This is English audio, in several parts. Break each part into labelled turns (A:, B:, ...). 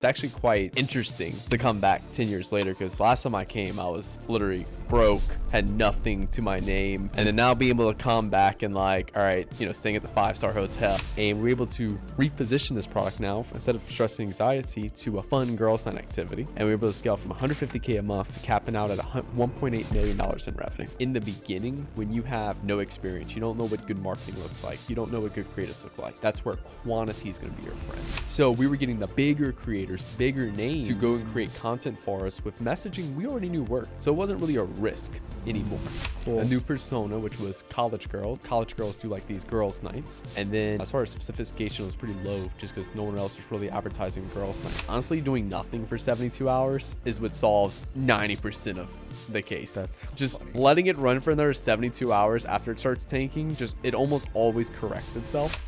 A: It's actually quite interesting to come back 10 years later, because last time I came, I was literally broke, had nothing to my name. And then now being able to come back and like, all right, staying at the 5-star hotel, and we're able to reposition this product now, instead of stress and anxiety, to a fun girls' night activity. And we're able to scale from $150K a month to capping out at $1.8 million in revenue. In the beginning, when you have no experience, you don't know what good marketing looks like, you don't know what good creatives look like, that's where quantity is going to be your friend. So we were getting the bigger creators, bigger names to go and create content for us with messaging we already knew worked. So it wasn't really a risk anymore. Cool. A new persona, which was college girls. College girls do like these girls' nights. And then as far as sophistication, it was pretty low just because no one else was really advertising girls' nights. Honestly, doing nothing for 72 hours is what solves 90% of the case. That's just funny. Letting it run for another 72 hours after it starts tanking, it almost always corrects itself.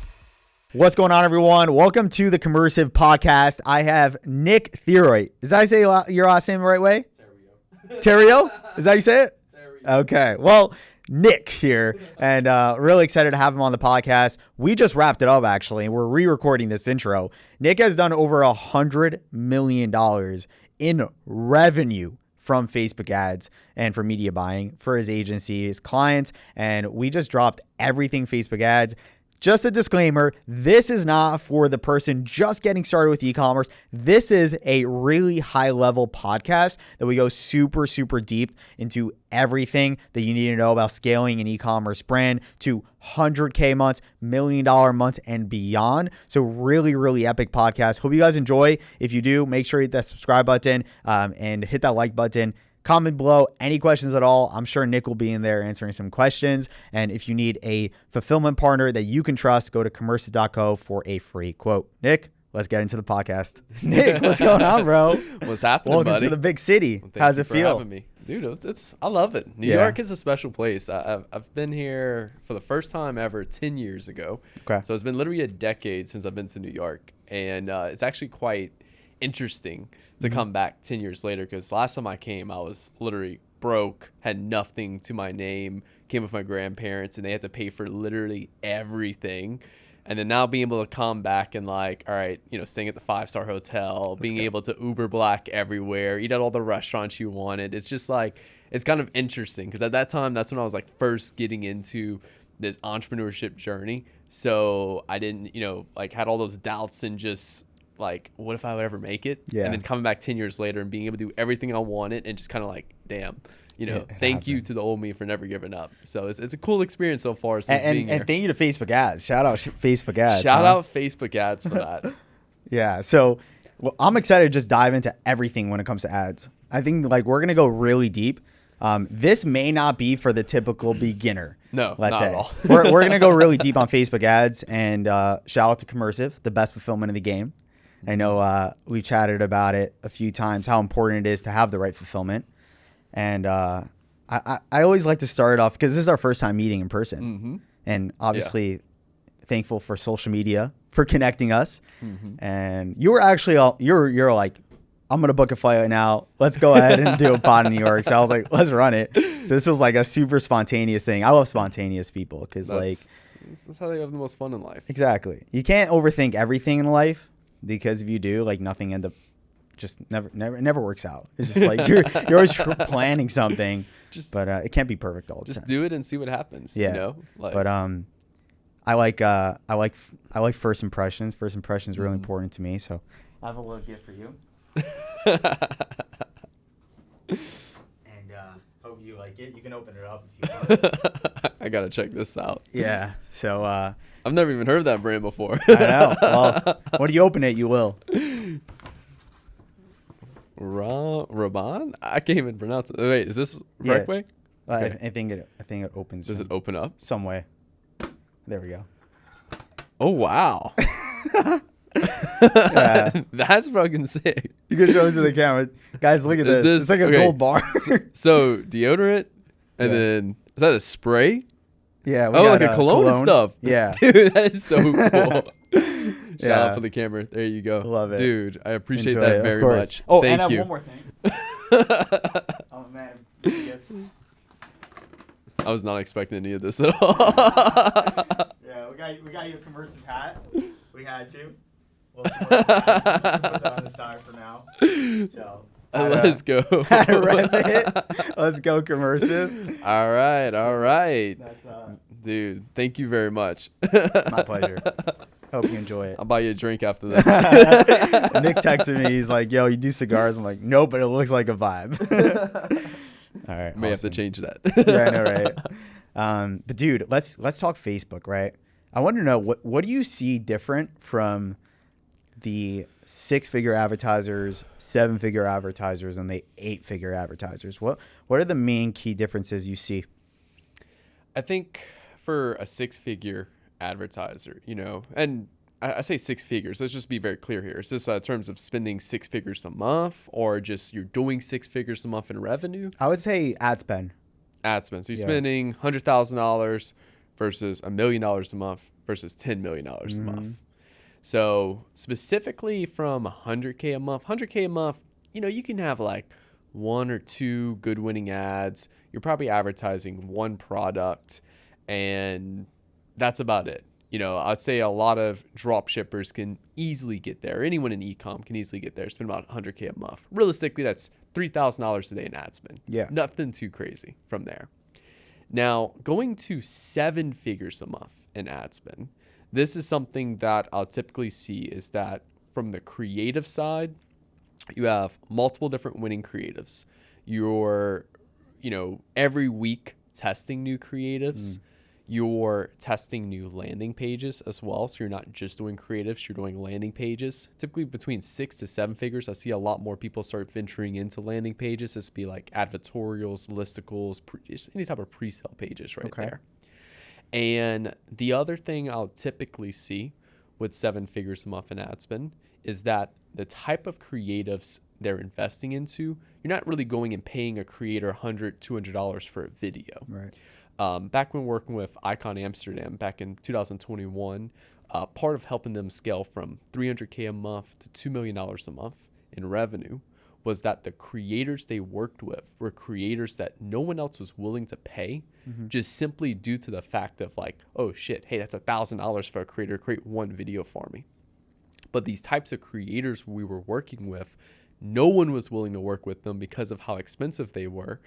B: What's going on, everyone? Welcome to the Commercive Podcast. I have Nick Theriot. Did I say your last name the right way? Theriot? Is that how you say it? Theriot. Okay. Well, Nick here, and really excited to have him on the podcast. We just wrapped it up, actually, and we're re-recording this intro. Nick has done over $100 million in revenue from Facebook ads and for media buying for his agency, his clients, and we just dropped everything Facebook ads. Just a disclaimer, this is not for the person just getting started with e-commerce. This is a really high-level podcast that we go super, super deep into everything that you need to know about scaling an e-commerce brand to 100K months, $1 million months, and beyond. So really, really epic podcast. Hope you guys enjoy. If you do, make sure you hit that subscribe button and hit that like button. Comment below any questions at all. I'm sure Nick will be in there answering some questions. And if you need a fulfillment partner that you can trust, go to commercive.co for a free quote. Nick, let's get into the podcast. Nick, what's going on, bro?
A: What's happening,
B: Welcome
A: buddy?
B: to the big city.
A: Well,
B: how's it feel?
A: Having me. Dude, I love it. New York is a special place. I've been here for the first time ever 10 years ago.
B: Okay.
A: So it's been literally a decade since I've been to New York. And it's actually quite interesting to come back 10 years later, because last time I came, I was literally broke, had nothing to my name, came with my grandparents, and they had to pay for literally everything. And then now being able to come back and like, all right, staying at the 5-star hotel, being able to Uber Black everywhere, eat at all the restaurants you wanted. It's just like, it's kind of interesting, because at that time, that's when I was like first getting into this entrepreneurship journey. So I didn't, had all those doubts and just like, what if I would ever make it?
B: Yeah.
A: And then coming back 10 years later and being able to do everything I wanted, and just kind of like, damn, thank you to the old me for never giving up. So it's a cool experience so far since being here.
B: And thank you to Facebook ads. Shout out Facebook ads.
A: Shout out Facebook ads for that.
B: Yeah. So I'm excited to just dive into everything when it comes to ads. I think like we're going to go really deep. This may not be for the typical beginner.
A: No,
B: let's
A: not
B: say.
A: At all.
B: We're going to go really deep on Facebook ads, and shout out to Commercive, the best fulfillment in the game. I know we chatted about it a few times, how important it is to have the right fulfillment. And I always like to start off, because this is our first time meeting in person. Mm-hmm. And obviously thankful for social media for connecting us. Mm-hmm. And you were actually, you're like, I'm going to book a flight right now. Let's go ahead and do a pod in New York. So I was like, let's run it. So this was like a super spontaneous thing. I love spontaneous people, because that's
A: how they have the most fun in life.
B: Exactly. You can't overthink everything in life, because if you do, like nothing never works out. It's just like you're always planning something, but it can't be perfect all the time.
A: Just do it and see what happens.
B: Yeah. But I like first impressions. First impressions are really important to me. So I have a little gift for you. And hope you like it. You can open it up if you want.
A: I gotta check this out.
B: Yeah. So
A: I've never even heard of that brand before.
B: I know. Well, when you open it, you will.
A: Raban? I can't even pronounce it. Wait, is this the right way?
B: Okay. I think it opens.
A: Does it open up?
B: Some way. There we go.
A: Oh, wow.
B: Yeah.
A: That's fucking sick.
B: You can show it to the camera. Guys, look at this. It's like a gold bar.
A: so deodorant, and then, is that a spray?
B: Yeah.
A: Like a cologne and stuff.
B: Yeah.
A: Dude, that is so cool. Shout out for the camera. There you go.
B: Love it.
A: Dude, I appreciate
B: Enjoy
A: that
B: it,
A: very much.
B: Oh,
A: Thank
B: and
A: you.
B: I have one more thing. Oh, man. Gifts.
A: I was not expecting any of this at all.
B: Yeah, we got you a Commercive hat. We had to. We'll put that on the side for now. So,
A: let's go.
B: How to rep it. Let's go, Commercive.
A: All right.
B: That's
A: Dude, thank you very much.
B: my pleasure. Hope you enjoy it.
A: I'll buy you a drink after this.
B: Nick texted me. He's like, "Yo, you do cigars?" I'm like, "Nope, but it looks like a vibe." All right,
A: May have to change that.
B: Yeah, I know, right? But dude, let's talk Facebook, right? I want to know what do you see different from the 6-figure advertisers, 7-figure advertisers, and the 8-figure advertisers? What are the main key differences you see?
A: I think for a 6-figure advertiser, and I say 6 figures. Let's just be very clear here. Is this in terms of spending 6 figures a month, or just you're doing 6 figures a month in revenue?
B: I would say ad spend.
A: Ad spend. So you're spending $100,000 versus $1 million a month versus $10 million a month. So specifically from 100K a month, you can have like 1 or 2 good winning ads. You're probably advertising one product, and that's about it. I'd say a lot of drop shippers can easily get there. Anyone in e-com can easily get there. Spend about 100K a month. Realistically, that's $3,000 a day in ad spend.
B: Yeah.
A: Nothing too crazy from there. Now, going to 7 figures a month in ad spend, this is something that I'll typically see is that from the creative side, you have multiple different winning creatives. You're, every week testing new creatives. You're testing new landing pages as well. So you're not just doing creatives, you're doing landing pages. Typically between 6 to 7 figures, I see a lot more people start venturing into landing pages. This would be like advertorials, listicles, just any type of pre-sale pages right there. And the other thing I'll typically see with 7 figures a month in ad spend is that the type of creatives they're investing into, you're not really going and paying a creator $100, $200 for a video.
B: Right.
A: Back when working with Icon Amsterdam back in 2021, part of helping them scale from $300K a month to $2 million a month in revenue was that the creators they worked with were creators that no one else was willing to pay, just simply due to the fact of like, oh shit, hey, that's $1,000 for a creator to create one video for me. But these types of creators we were working with, no one was willing to work with them because of how expensive they were.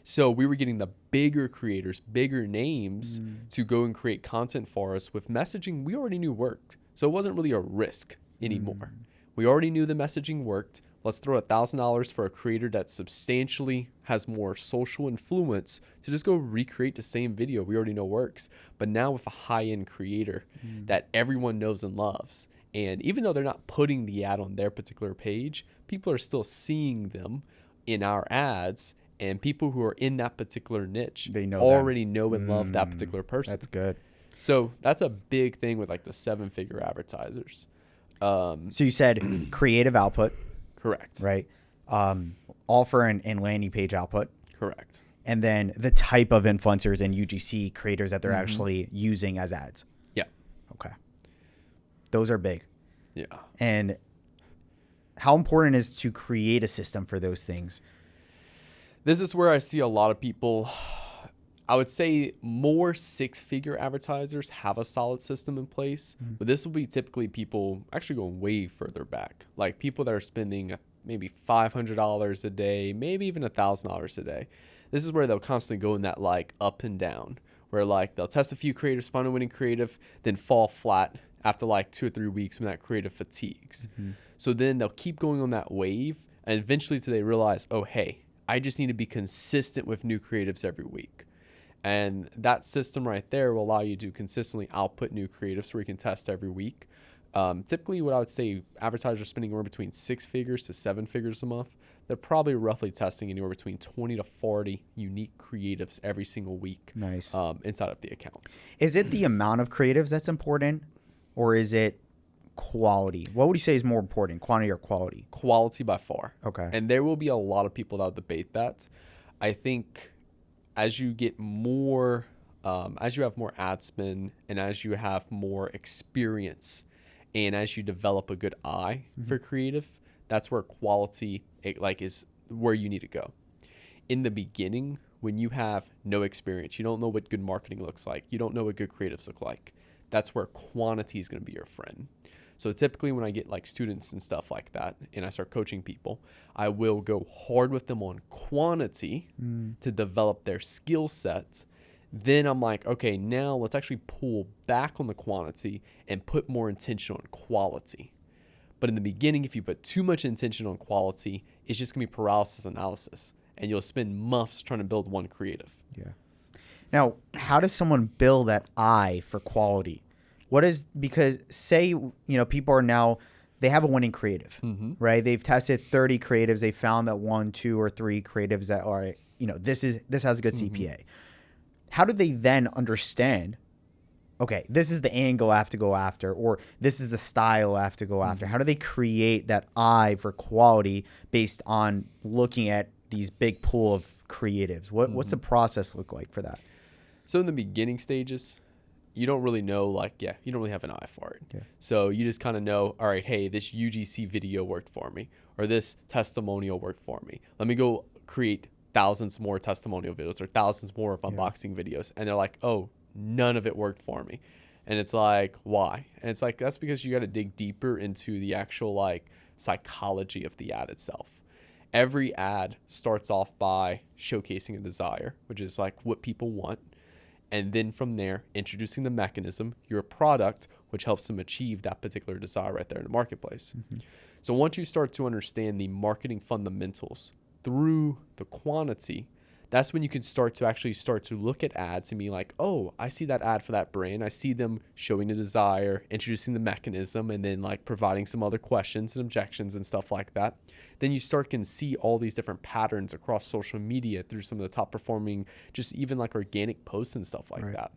A: So we were getting the bigger creators, bigger names to go and create content for us with messaging we already knew worked. So it wasn't really a risk anymore. We already knew the messaging worked. Let's throw $1,000 for a creator that substantially has more social influence to just go recreate the same video we already know works. But now with a high-end creator that everyone knows and loves. And even though they're not putting the ad on their particular page, people are still seeing them in our ads. And people who are in that particular niche,
B: they
A: already know and love that particular person.
B: That's good.
A: So that's a big thing with like the 7-figure advertisers.
B: So you said creative output.
A: Correct.
B: Right. Offer and landing page output.
A: Correct.
B: And then the type of influencers and UGC creators that they're actually using as ads.
A: Yeah.
B: Okay. Those are big.
A: Yeah.
B: And how important is to create a system for those things?
A: This is where I see a lot of people, I would say more 6-figure advertisers have a solid system in place, but this will be typically people actually going way further back, like people that are spending maybe $500 a day, maybe even $1,000 a day. This is where they'll constantly go in that like up and down, where like they'll test a few creators, find a winning creative, then fall flat after like 2 or 3 weeks when that creative fatigues. So then they'll keep going on that wave, and eventually till they realize, oh, hey, I just need to be consistent with new creatives every week. And that system right there will allow you to consistently output new creatives where you can test every week. Typically, what I would say, advertisers spending anywhere between 6 figures to 7 figures a month, they're probably roughly testing anywhere between 20 to 40 unique creatives every single week.
B: Nice.
A: Inside of the accounts.
B: Is it the amount of creatives that's important, or is it quality? What would you say is more important, quantity or quality?
A: Quality by far.
B: Okay.
A: And there will be a lot of people that will debate that. I think as you get more, as you have more ad spend and as you have more experience and as you develop a good eye for creative, that's where quality is where you need to go. In the beginning, when you have no experience, you don't know what good marketing looks like, you don't know what good creatives look like, that's where quantity is going to be your friend. So typically when I get like students and stuff like that and I start coaching people, I will go hard with them on quantity to develop their skill sets. Then I'm like, okay, now let's actually pull back on the quantity and put more intention on quality. But in the beginning, if you put too much intention on quality, it's just going to be paralysis analysis. And you'll spend months trying to build one creative.
B: Yeah. Now, how does someone build that eye for quality? Because say, people are now, they have a winning creative, right? They've tested 30 creatives. They found that 1, 2, or 3 creatives that are, this has a good CPA. How do they then understand, okay, this is the angle I have to go after, or this is the style I have to go after? How do they create that eye for quality based on looking at these big pool of creatives? What's the process look like for that?
A: So in the beginning stages, you don't really know, you don't really have an eye for it.
B: Yeah.
A: So you just kind of know, all right, hey, this UGC video worked for me, or this testimonial worked for me. Let me go create thousands more testimonial videos or thousands more of unboxing videos. And they're like, oh, none of it worked for me. And it's like, why? And it's like, that's because you got to dig deeper into the actual psychology of the ad itself. Every ad starts off by showcasing a desire, which is like what people want. And then from there, introducing the mechanism, your product, which helps them achieve that particular desire right there in the marketplace. So once you start to understand the marketing fundamentals through the quantity, that's when you can start to look at ads and be like, oh, I see that ad for that brand. I see them showing the desire, introducing the mechanism, and then providing some other questions and objections and stuff like that. Then you can see all these different patterns across social media through some of the top performing, just even organic posts and stuff like that.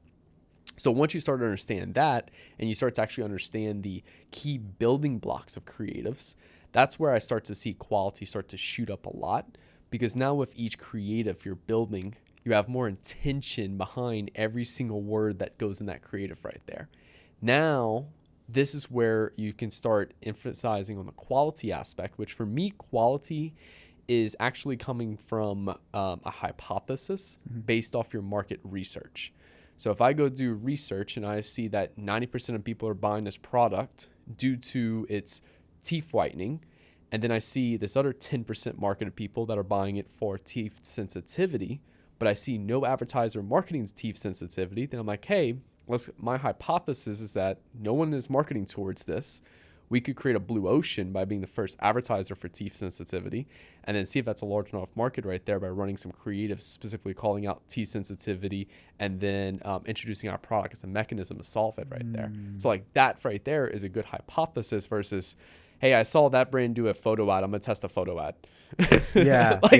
A: So once you start to understand that and you start to actually understand the key building blocks of creatives, that's where I start to see quality start to shoot up a lot, because now with each creative you're building, you have more intention behind every single word that goes in that creative right there. Now, this is where you can start emphasizing on the quality aspect, which for me, quality is actually coming from a hypothesis based off your market research. So if I go do research and I see that 90% of people are buying this product due to its teeth whitening, and then I see this other 10% market of people that are buying it for teeth sensitivity, but I see no advertiser marketing teeth sensitivity, then I'm like, hey, my hypothesis is that no one is marketing towards this. We could create a blue ocean by being the first advertiser for teeth sensitivity, and then see if that's a large enough market right there by running some creative specifically calling out teeth sensitivity, and then introducing our product as a mechanism to solve it right there. So that right there is a good hypothesis versus, hey, I saw that brand do a photo ad, I'm gonna test a photo ad. What?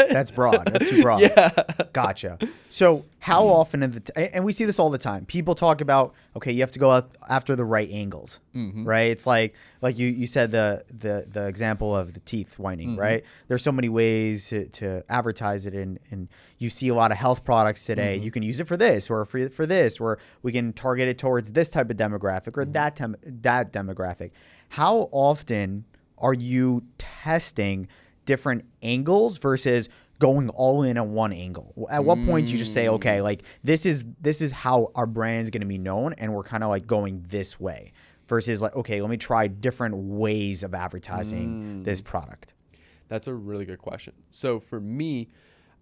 B: That's broad. That's too broad.
A: Yeah.
B: Gotcha. So how often and we see this all the time. People talk about, okay, you have to go out after the right angles, right? It's like you said the example of the teeth whitening, right? There's so many ways to advertise it, and you see a lot of health products today. You can use it for this or for this, or we can target it towards this type of demographic or that demographic. How often are you testing different angles versus going all in on one angle? At what point do you just say, okay, this is how our brand's going to be known, and we're kind of going this way, versus okay, let me try different ways of advertising this product?
A: That's a really good question. So for me,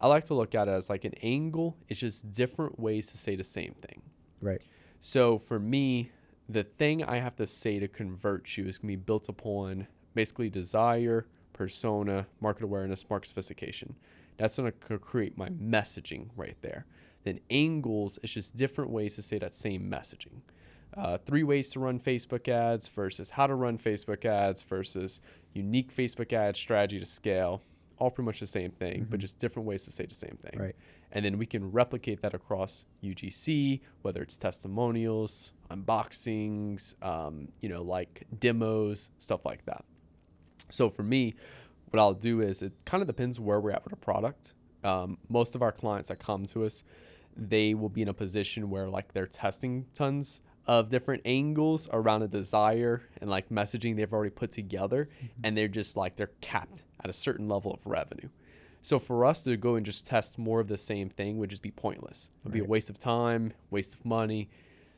A: I like to look at it as an angle. It's just different ways to say the same thing.
B: Right.
A: So for me, the thing I have to say to convert you is going to be built upon basically desire, persona, market awareness, market sophistication. That's going to create my messaging right there. Then angles is just different ways to say that same messaging. 3 ways to run Facebook ads versus how to run Facebook ads versus unique Facebook ad strategy to scale. All pretty much the same thing, but just different ways to say the same thing.
B: Right.
A: And then we can replicate that across UGC, whether it's testimonials, unboxings, demos, stuff like that. So for me, what I'll do is, it kind of depends where we're at with a product. Most of our clients that come to us, they will be in a position where they're testing tons of different angles around a desire and messaging they've already put together, and they're just they're capped at a certain level of revenue. So for us to go and just test more of the same thing would just be pointless. It would be a waste of time, waste of money.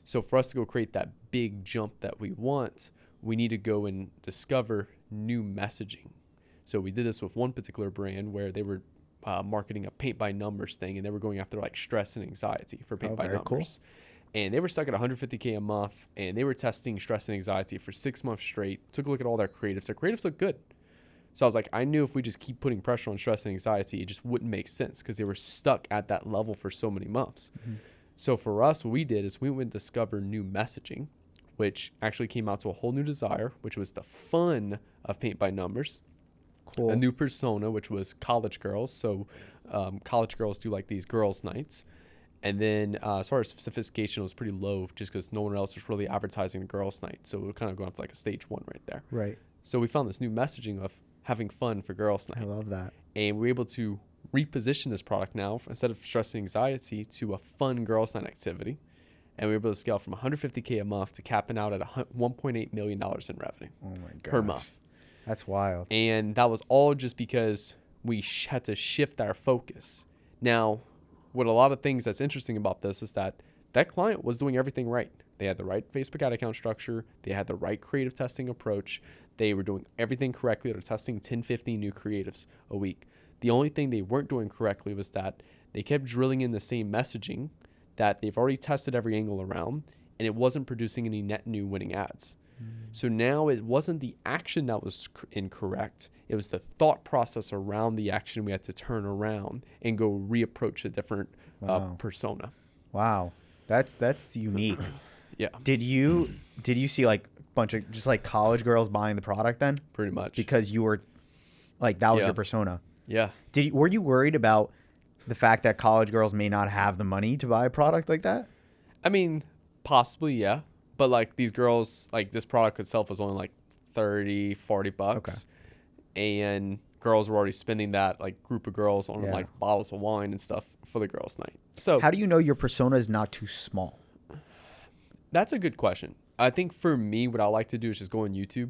A: So for us to go create that big jump that we want, we need to go and discover new messaging. So we did this with one particular brand where they were marketing a paint by numbers thing, and they were going after like stress and anxiety for paint by numbers. Cool. And they were stuck at $150K a month, and they were testing stress and anxiety for 6 months straight. Took a look at all their creatives. Their creatives look good. So I was like, I knew if we just keep putting pressure on stress and anxiety, it just wouldn't make sense because they were stuck at that level for so many months. Mm-hmm. So for us, what we did is we went and discovered new messaging, which actually came out to a whole new desire, which was the fun of paint by numbers. Cool. A new persona, which was college girls. So college girls do like these girls' nights. And then as far as sophistication, it was pretty low just because no one else was really advertising a girls' night. So we were kind of going up like a stage 1 right there.
B: Right.
A: So we found this new messaging of having fun for girls' night.
B: I love that.
A: And we were able to reposition this product now, instead of stress and anxiety, to a fun girls' night activity. And we were able to scale from $150K a month to capping out at $1.8 million in revenue per month.
B: That's wild.
A: And that was all just because we had to shift our focus. Now, what a lot of things that's interesting about this is that client was doing everything right. They had the right Facebook ad account structure. They had the right creative testing approach. They were doing everything correctly. They were testing 10, 15 new creatives a week. The only thing they weren't doing correctly was that they kept drilling in the same messaging that they've already tested every angle around, and it wasn't producing any net new winning ads. So now it wasn't the action that was incorrect. It was the thought process around the action we had to turn around and go reapproach a different persona.
B: Wow. That's unique.
A: Yeah.
B: Did you see like a bunch of just like college girls buying the product then?
A: Pretty much.
B: Because you were like, that was your persona.
A: Yeah.
B: Were you worried about the fact that college girls may not have the money to buy a product like that?
A: I mean, possibly, yeah. But like these girls, like this product itself was only like $30, $40. Okay. And girls were already spending that, like group of girls on like bottles of wine and stuff for the girls' night. So
B: how do you know your persona is not too small?
A: That's a good question. I think for me, what I like to do is just go on YouTube,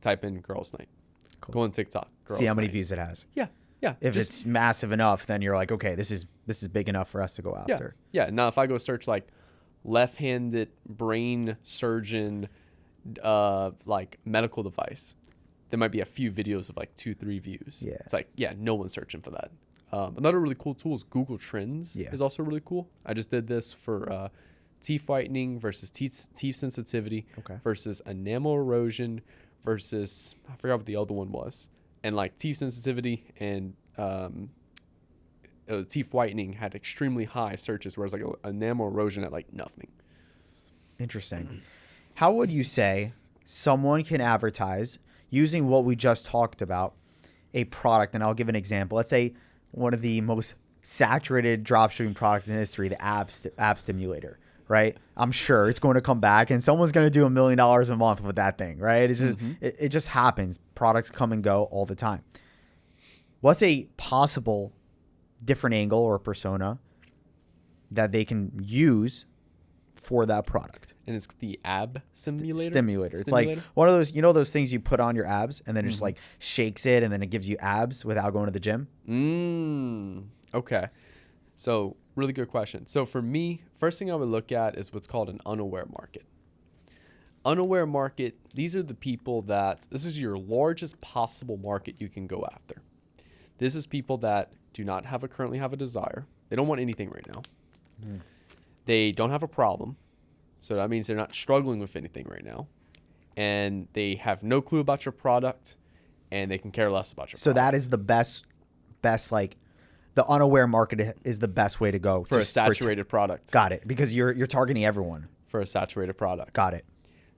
A: type in girls' night, go on TikTok,
B: see how many views it has.
A: Yeah. Yeah.
B: If it's massive enough, then you're like, okay, this is big enough for us to go after.
A: Yeah. Now, if I go search like left-handed brain surgeon, like medical device, there might be a few videos of like 2-3 views. Yeah. It's like, no one's searching for that. Another really cool tool is Google Trends is also really cool. I just did this for teeth whitening versus teeth sensitivity versus enamel erosion versus, I forgot what the other one was. And like teeth sensitivity and teeth whitening had extremely high searches, whereas like enamel erosion had like nothing.
B: Interesting. How would you say someone can advertise using what we just talked about, a product? And I'll give an example. Let's say one of the most saturated dropshipping products in history, the app stimulator, right? I'm sure it's going to come back and someone's going to do $1 million a month with that thing, right? It's just, it just happens. Products come and go all the time. What's a possible different angle or persona that they can use for that product?
A: And it's the ab stimulator?
B: Stimulator. It's like one of those, those things you put on your abs and then it just like shakes it and then it gives you abs without going to the gym?
A: Okay. So really good question. So for me, first thing I would look at is what's called an unaware market. Unaware market, these are the people this is your largest possible market you can go after. This is people that do not currently have a desire. They don't want anything right now. They don't have a problem. So that means they're not struggling with anything right now. And they have no clue about your product and they can care less about your product.
B: So that is the best like the unaware market is the best way to go
A: for a saturated product.
B: Got it. Because you're targeting everyone.
A: For a saturated product.
B: Got it.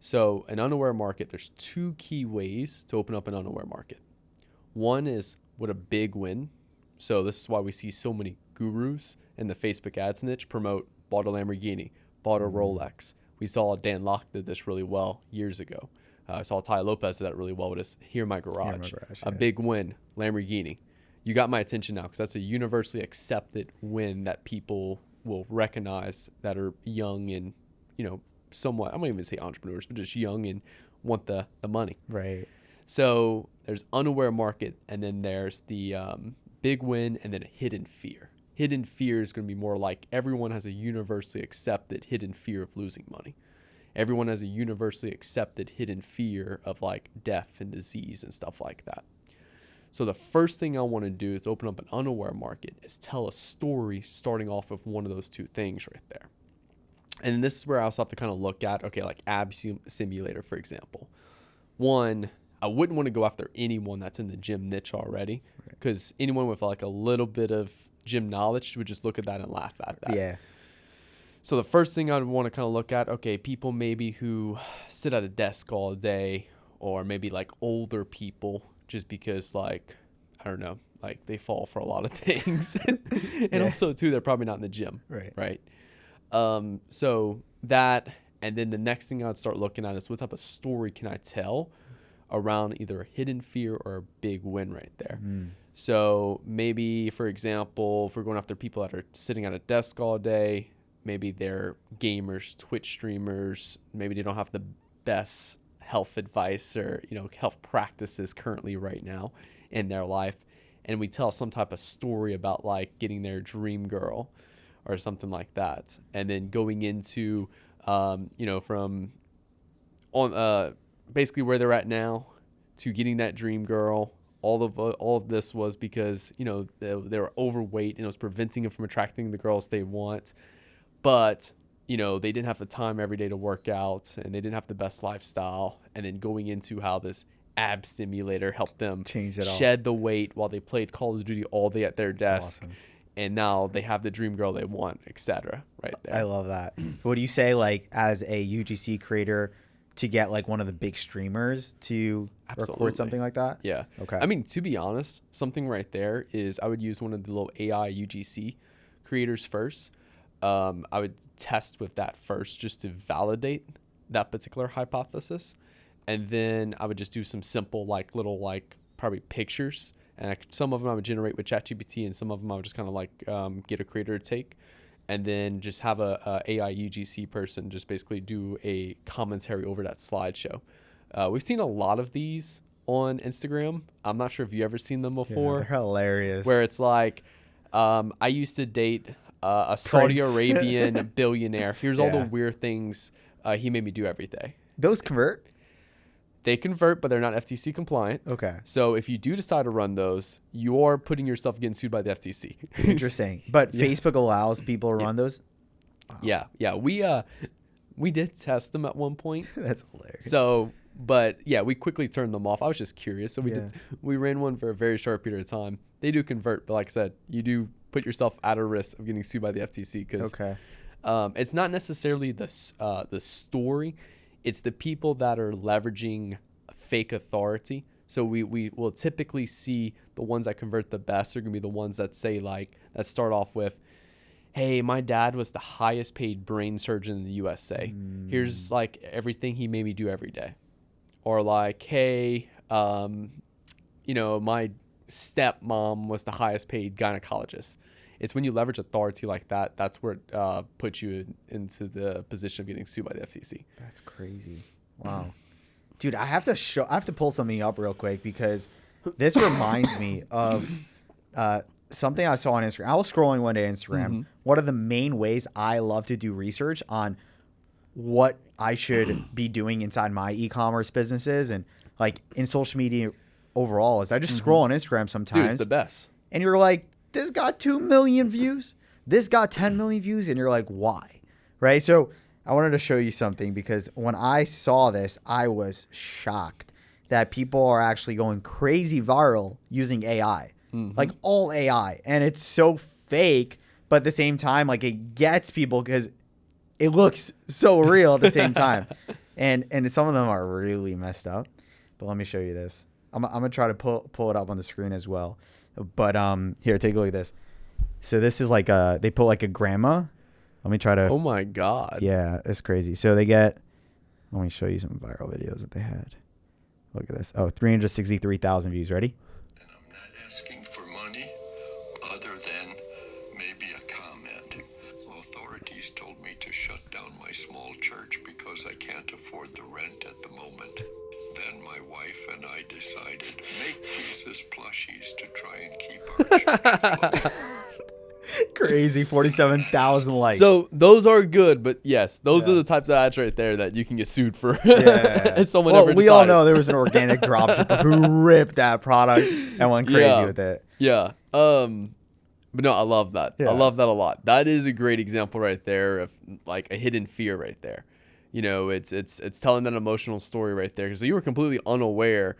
A: So an unaware market, there's 2 key ways to open up an unaware market. One is with a big win. So this is why we see so many gurus in the Facebook ads niche promote bought a Lamborghini, bought a Rolex. We saw Dan Locke did this really well years ago. I saw Ty Lopez did that really well with his Here in My Garage. A big win, Lamborghini. You got my attention now because that's a universally accepted win that people will recognize that are young and, somewhat, I won't even say entrepreneurs, but just young and want the money.
B: Right.
A: So there's unaware market and then there's the big win and then a hidden fear. hidden fear is going to be more like everyone has a universally accepted hidden fear of losing money. Everyone has a universally accepted hidden fear of like death and disease and stuff like that. So the first thing I want to do is open up an unaware market, is tell a story starting off of one of those two things right there. And this is where I also have to kind of look at, okay, like ab simulator, for example. One, I wouldn't want to go after anyone that's in the gym niche already, because anyone with like a little bit of gym knowledge would just look at that and laugh at that.
B: Yeah.
A: So the first thing I'd want to kind of look at, okay, people maybe who sit at a desk all day, or maybe like older people, just because like, I don't know, like they fall for a lot of things. And also too, they're probably not in the gym. Right. So that, and then the next thing I'd start looking at is what type of story can I tell around either a hidden fear or a big win right there. So maybe, for example, if we're going after people that are sitting at a desk all day, maybe they're gamers, Twitch streamers, maybe they don't have the best health advice or, you know, health practices currently right now in their life. And we tell some type of story about like getting their dream girl or something like that. And then going into, you know, from on basically where they're at now to getting that dream girl. All of this was because, you know, they were overweight and it was preventing them from attracting the girls they want. But, you know, they didn't have the time every day to work out and they didn't have the best lifestyle. And then going into how this ab simulator helped them
B: change it all,
A: shed the weight while they played Call of Duty all day at their desk.
B: Awesome.
A: And now they have the dream girl they want, etc. Right there.
B: I love that. What do you say, like, as a UGC creator, to get like one of the big streamers to record something like that?
A: Yeah.
B: Okay.
A: I mean, to be honest, something right there is I would use one of the little AI UGC creators first. I would test with that first just to validate that particular hypothesis. And then I would just do some simple, like little, like probably pictures. And some of them I would generate with ChatGPT and some of them I would just kind of like get a creator to take. And then just have a AI UGC person just basically do a commentary over that slideshow. We've seen a lot of these on Instagram. I'm not sure if you've ever seen them before.
B: Yeah, they're hilarious.
A: Where it's like, I used to date a Saudi Arabian billionaire. Here's all the weird things he made me do every day.
B: Those convert?
A: They convert, but they're not FTC compliant.
B: Okay.
A: So if you do decide to run those, you are putting yourself getting sued by the FTC.
B: Interesting. But Facebook allows people to run those?
A: Wow. Yeah. We did test them at one point.
B: That's hilarious.
A: So, but yeah, we quickly turned them off. I was just curious. So we ran one for a very short period of time. They do convert, but like I said, you do put yourself at a risk of getting sued by the FTC because it's not necessarily the story. It's the people that are leveraging fake authority. So we will typically see the ones that convert the best are going to be the ones that say like, that start off with, hey, my dad was the highest paid brain surgeon in the USA. Here's like everything he made me do every day. Or like, hey, you know, my stepmom was the highest paid gynecologist. It's when you leverage authority like that, that's where it puts you into the position of getting sued by the FTC.
B: That's crazy. Wow. Dude, I have to pull something up real quick because this reminds me of something I saw on Instagram. I was scrolling one day on Instagram. One of the main ways I love to do research on what I should be doing inside my e-commerce businesses and like in social media overall is I just scroll on Instagram sometimes.
A: Dude, it's the best.
B: And you're like, this got 2 million views. This got 10 million views. And you're like, why? Right? So I wanted to show you something because when I saw this, I was shocked that people are actually going crazy viral using AI. Like all AI. And it's so fake, but at the same time, like it gets people because it looks so real at the same time. And some of them are really messed up. But let me show you this. I'm going to try to pull it up on the screen as well. But here, take a look at this. So this is like they put like a grandma. Let me try to.
A: Oh my God.
B: Yeah, it's crazy. So they get. Let me show you some viral videos that they had. Look at this. Oh, 363,000 views. Ready?
C: And I'm not asking for money other than maybe a comment. Authorities told me to shut down my small church because I can't afford the rent at the moment. Then my wife and I decided make Jesus plushies to try and keep our church afloat.
B: crazy. 47,000 likes.
A: So those are good, but yes, those are the types of ads right there that you can get sued for.
B: Yeah.
A: Someone
B: Well,
A: ever
B: we all
A: decided.
B: know there was an organic dropshipper who ripped that product and went crazy with it.
A: Yeah. But no, I love that.
B: Yeah.
A: I love that a lot. That is a great example right there of like a hidden fear right there. You know, it's telling that emotional story right there. So you were completely unaware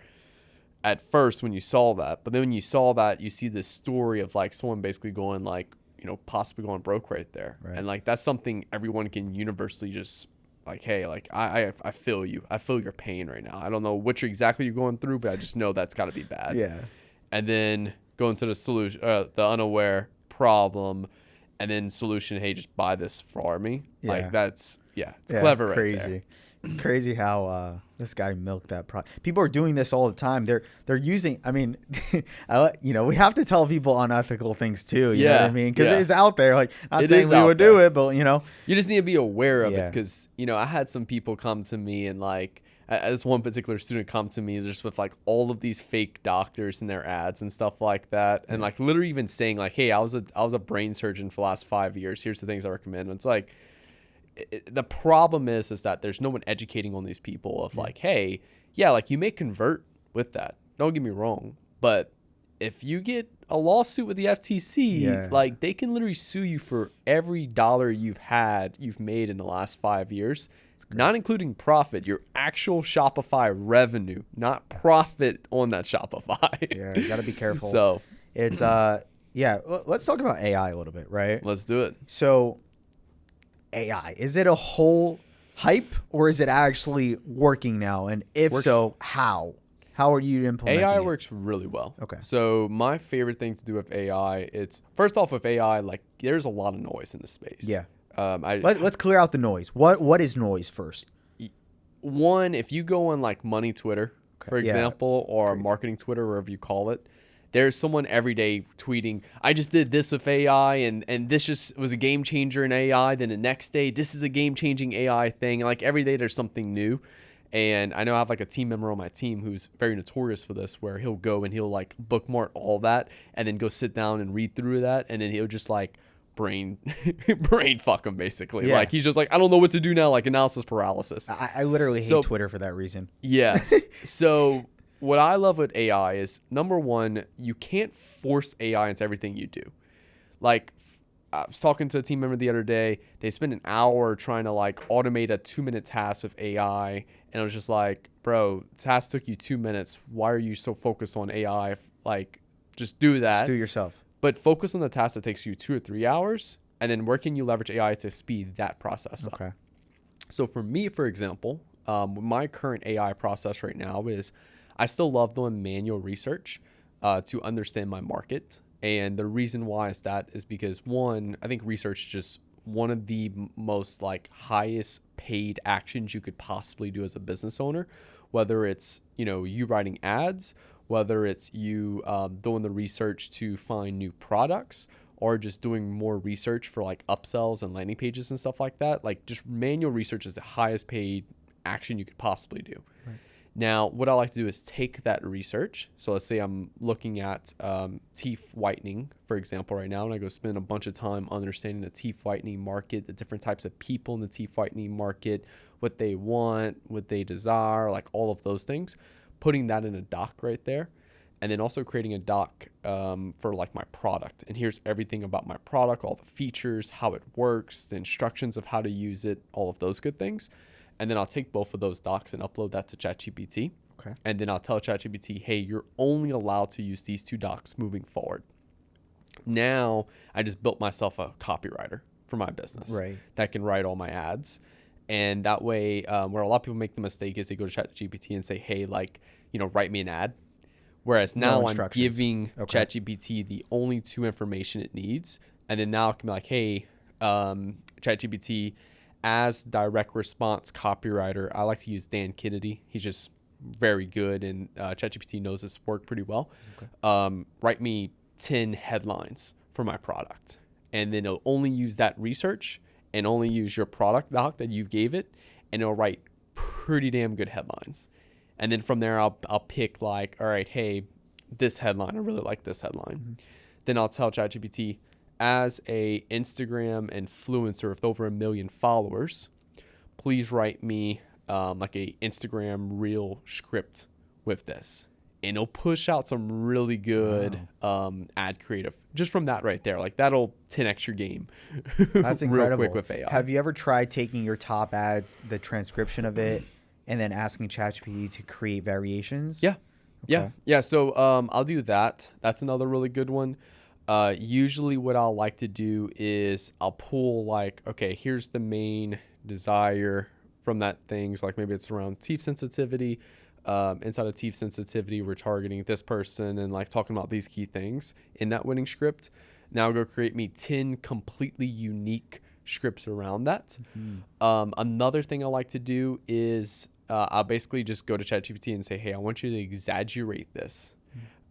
A: at first when you saw that, but then when you saw that, you see this story of like someone basically going like, you know, possibly going broke right there.
B: Right.
A: And like that's something everyone can universally just like, hey, like I feel you. I feel your pain right now. I don't know which exactly you're going through, but I just know that's got to be bad.
B: Yeah.
A: And then go into the solution, the unaware problem, and then solution. Hey, just buy this for me.
B: Yeah.
A: Like that's it's clever,
B: crazy.
A: right there.
B: It's crazy how this guy milked that product. People are doing this all the time. They're using. I mean, you know, we have to tell people unethical things too. You know what I mean? Because it's out there. Like, not saying we would do it, but you know,
A: you just need to be aware of it. Because you know, I had some people come to me and like. This one particular student come to me just with like all of these fake doctors in their ads and stuff like that, and like literally even saying like, "Hey, I was a brain surgeon for the last 5 years. Here's the things I recommend." And it's like the problem is that there's no one educating on these people of like, "Hey, yeah, like you may convert with that. Don't get me wrong, but if you get a lawsuit with the FTC, like they can literally sue you for every dollar you've made in the last 5 years." Not including profit, your actual Shopify revenue, not profit on that Shopify.
B: Yeah, you got to be careful.
A: So
B: it's let's talk about AI a little bit, right?
A: Let's do it.
B: So AI, is it a whole hype or is it actually working now? And if so, how? How are you implementing
A: AI
B: it?
A: works really well.
B: Okay.
A: So my favorite thing to do with AI, it's first off with AI, like there's a lot of noise in the space.
B: Yeah.
A: Let's
B: clear out the noise. What is noise first?
A: One, if you go on like money Twitter, for example, or marketing Twitter, wherever you call it, there's someone every day tweeting, I just did this with AI and this just was a game changer in AI. Then the next day, this is a game changing AI thing. And like every day there's something new. And I know I have like a team member on my team who's very notorious for this, where he'll go and he'll like bookmark all that and then go sit down and read through that. And then he'll just like brain fuck him basically. Like he's just like, I don't know what to do now, like analysis paralysis.
B: I literally hate Twitter for that reason.
A: Yes. So what I love with AI is, number one, you can't force AI into everything you do. Like I was talking to a team member the other day, they spent an hour trying to like automate a 2-minute task with AI, and I was just like, bro, the task took you 2 minutes. Why are you so focused on AI? Like just do that.
B: Just do it yourself.
A: But focus on the task that takes you 2 or 3 hours, and then where can you leverage AI to speed that process up?
B: Okay.
A: So for me, for example, my current AI process right now is I still love doing manual research to understand my market. And the reason why is because one, I think research is just one of the most like highest paid actions you could possibly do as a business owner, whether it's, you know, you writing ads, whether it's you doing the research to find new products, or just doing more research for like upsells and landing pages and stuff like that. Like just manual research is the highest paid action you could possibly do. Right. Now, what I like to do is take that research. So let's say I'm looking at teeth whitening, for example, right now, and I go spend a bunch of time understanding the teeth whitening market, the different types of people in the teeth whitening market, what they want, what they desire, like all of those things. Putting that in a doc right there, and then also creating a doc for like my product. And here's everything about my product, all the features, how it works, the instructions of how to use it, all of those good things. And then I'll take both of those docs and upload that to ChatGPT.
B: Okay.
A: And then I'll tell ChatGPT, hey, you're only allowed to use these 2 docs moving forward. Now I just built myself a copywriter for my business that can write all my ads. And that way, where a lot of people make the mistake is they go to ChatGPT and say, hey, like, you know, write me an ad. Whereas now I'm giving ChatGPT the only 2 information it needs. And then now it can be like, hey, ChatGPT, as direct response copywriter, I like to use Dan Kennedy. He's just very good, and ChatGPT knows this work pretty well. Okay. Write me 10 headlines for my product. And then it'll only use that research and only use your product doc that you gave it, and it'll write pretty damn good headlines. And then from there, I'll pick like, all right, hey, this headline, I really like this headline. Mm-hmm. Then I'll tell ChatGPT, as a Instagram influencer with over 1 million followers, please write me like a Instagram reel script with this. And it'll push out some really good ad creative just from that right there. Like that'll 10x your game.
B: That's incredible.
A: Real quick with AI.
B: Have you ever tried taking your top ads, the transcription of it, and then asking ChatGPT to create variations?
A: Yeah.
B: Okay.
A: Yeah. So I'll do that. That's another really good one. Usually what I'll like to do is I'll pull like, okay, here's the main desire from that thing. So like maybe it's around teeth sensitivity. Inside of teeth sensitivity, we're targeting this person and like talking about these key things in that winning script. Now go create me 10 completely unique scripts around that. Another thing I like to do is I'll basically just go to ChatGPT and say, hey, I want you to exaggerate this.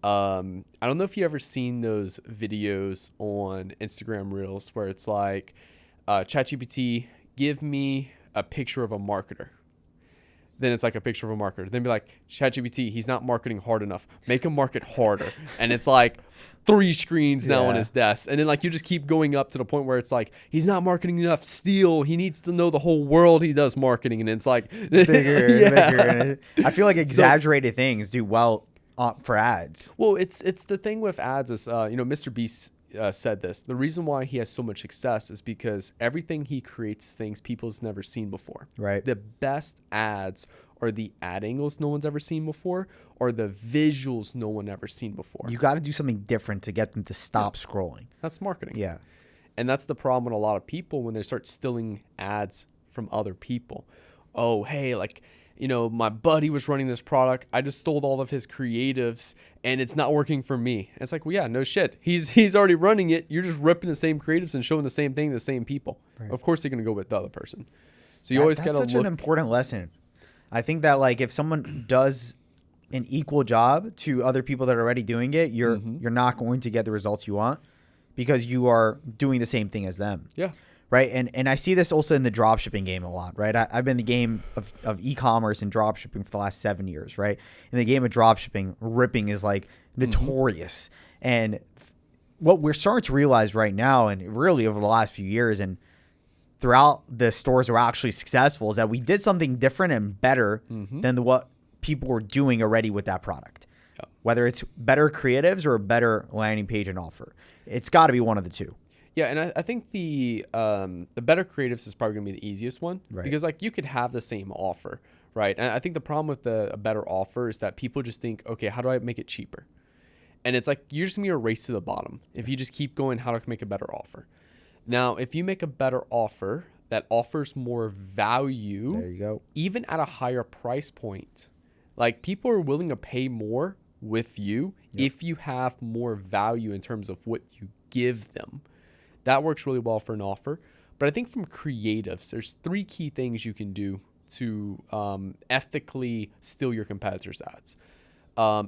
A: I don't know if you ever seen those videos on Instagram Reels where it's like, ChatGPT, give me a picture of a marketer. Then it's like a picture of a marketer. Then be like, ChatGPT, he's not marketing hard enough. Make him market harder. And it's like 3 screens now on his desk. And then like you just keep going up to the point where it's like, he's not marketing enough. Steal. He needs to know the whole world he does marketing. And it's like
B: bigger. I feel like exaggerated things do well for ads.
A: Well, it's the thing with ads is, Mr. Beast said this. The reason why he has so much success is because everything he creates things people's never seen before.
B: Right.
A: The best ads are the ad angles no one's ever seen before, or the visuals no one ever seen before.
B: You got to do something different to get them to stop scrolling.
A: That's marketing.
B: Yeah.
A: And that's the problem with a lot of people when they start stealing ads from other people. Oh, hey, like, my buddy was running this product. I just stole all of his creatives and it's not working for me. And it's like, well, yeah, no shit. He's already running it. You're just ripping the same creatives and showing the same thing to the same people. Right. Of course, they're going to go with the other person. So you always got to look.
B: That's such an important lesson. I think that like if someone does an equal job to other people that are already doing it, you're not going to get the results you want because you are doing the same thing as them.
A: Yeah.
B: Right. And I see this also in the drop shipping game a lot. Right. I've been in the game of e-commerce and drop shipping for the last 7 years. Right. In the game of drop shipping, ripping is like notorious. And what we're starting to realize right now, and really over the last few years and throughout the stores that were actually successful, is that we did something different and better than what people were doing already with that product. Yep. Whether it's better creatives or a better landing page and offer, it's got to be one of the two.
A: Yeah, and I think the better creatives is probably going to be the easiest one. Right. Because like you could have the same offer, right? And I think the problem with a better offer is that people just think, okay, how do I make it cheaper? And it's like you're just going to be a race to the bottom if you just keep going, how to make a better offer. Now, if you make a better offer that offers more value,
B: there you go,
A: even at a higher price point, like people are willing to pay more with you if you have more value in terms of what you give them. That works really well for an offer. But I think from creatives, there's 3 key things you can do to ethically steal your competitors' ads.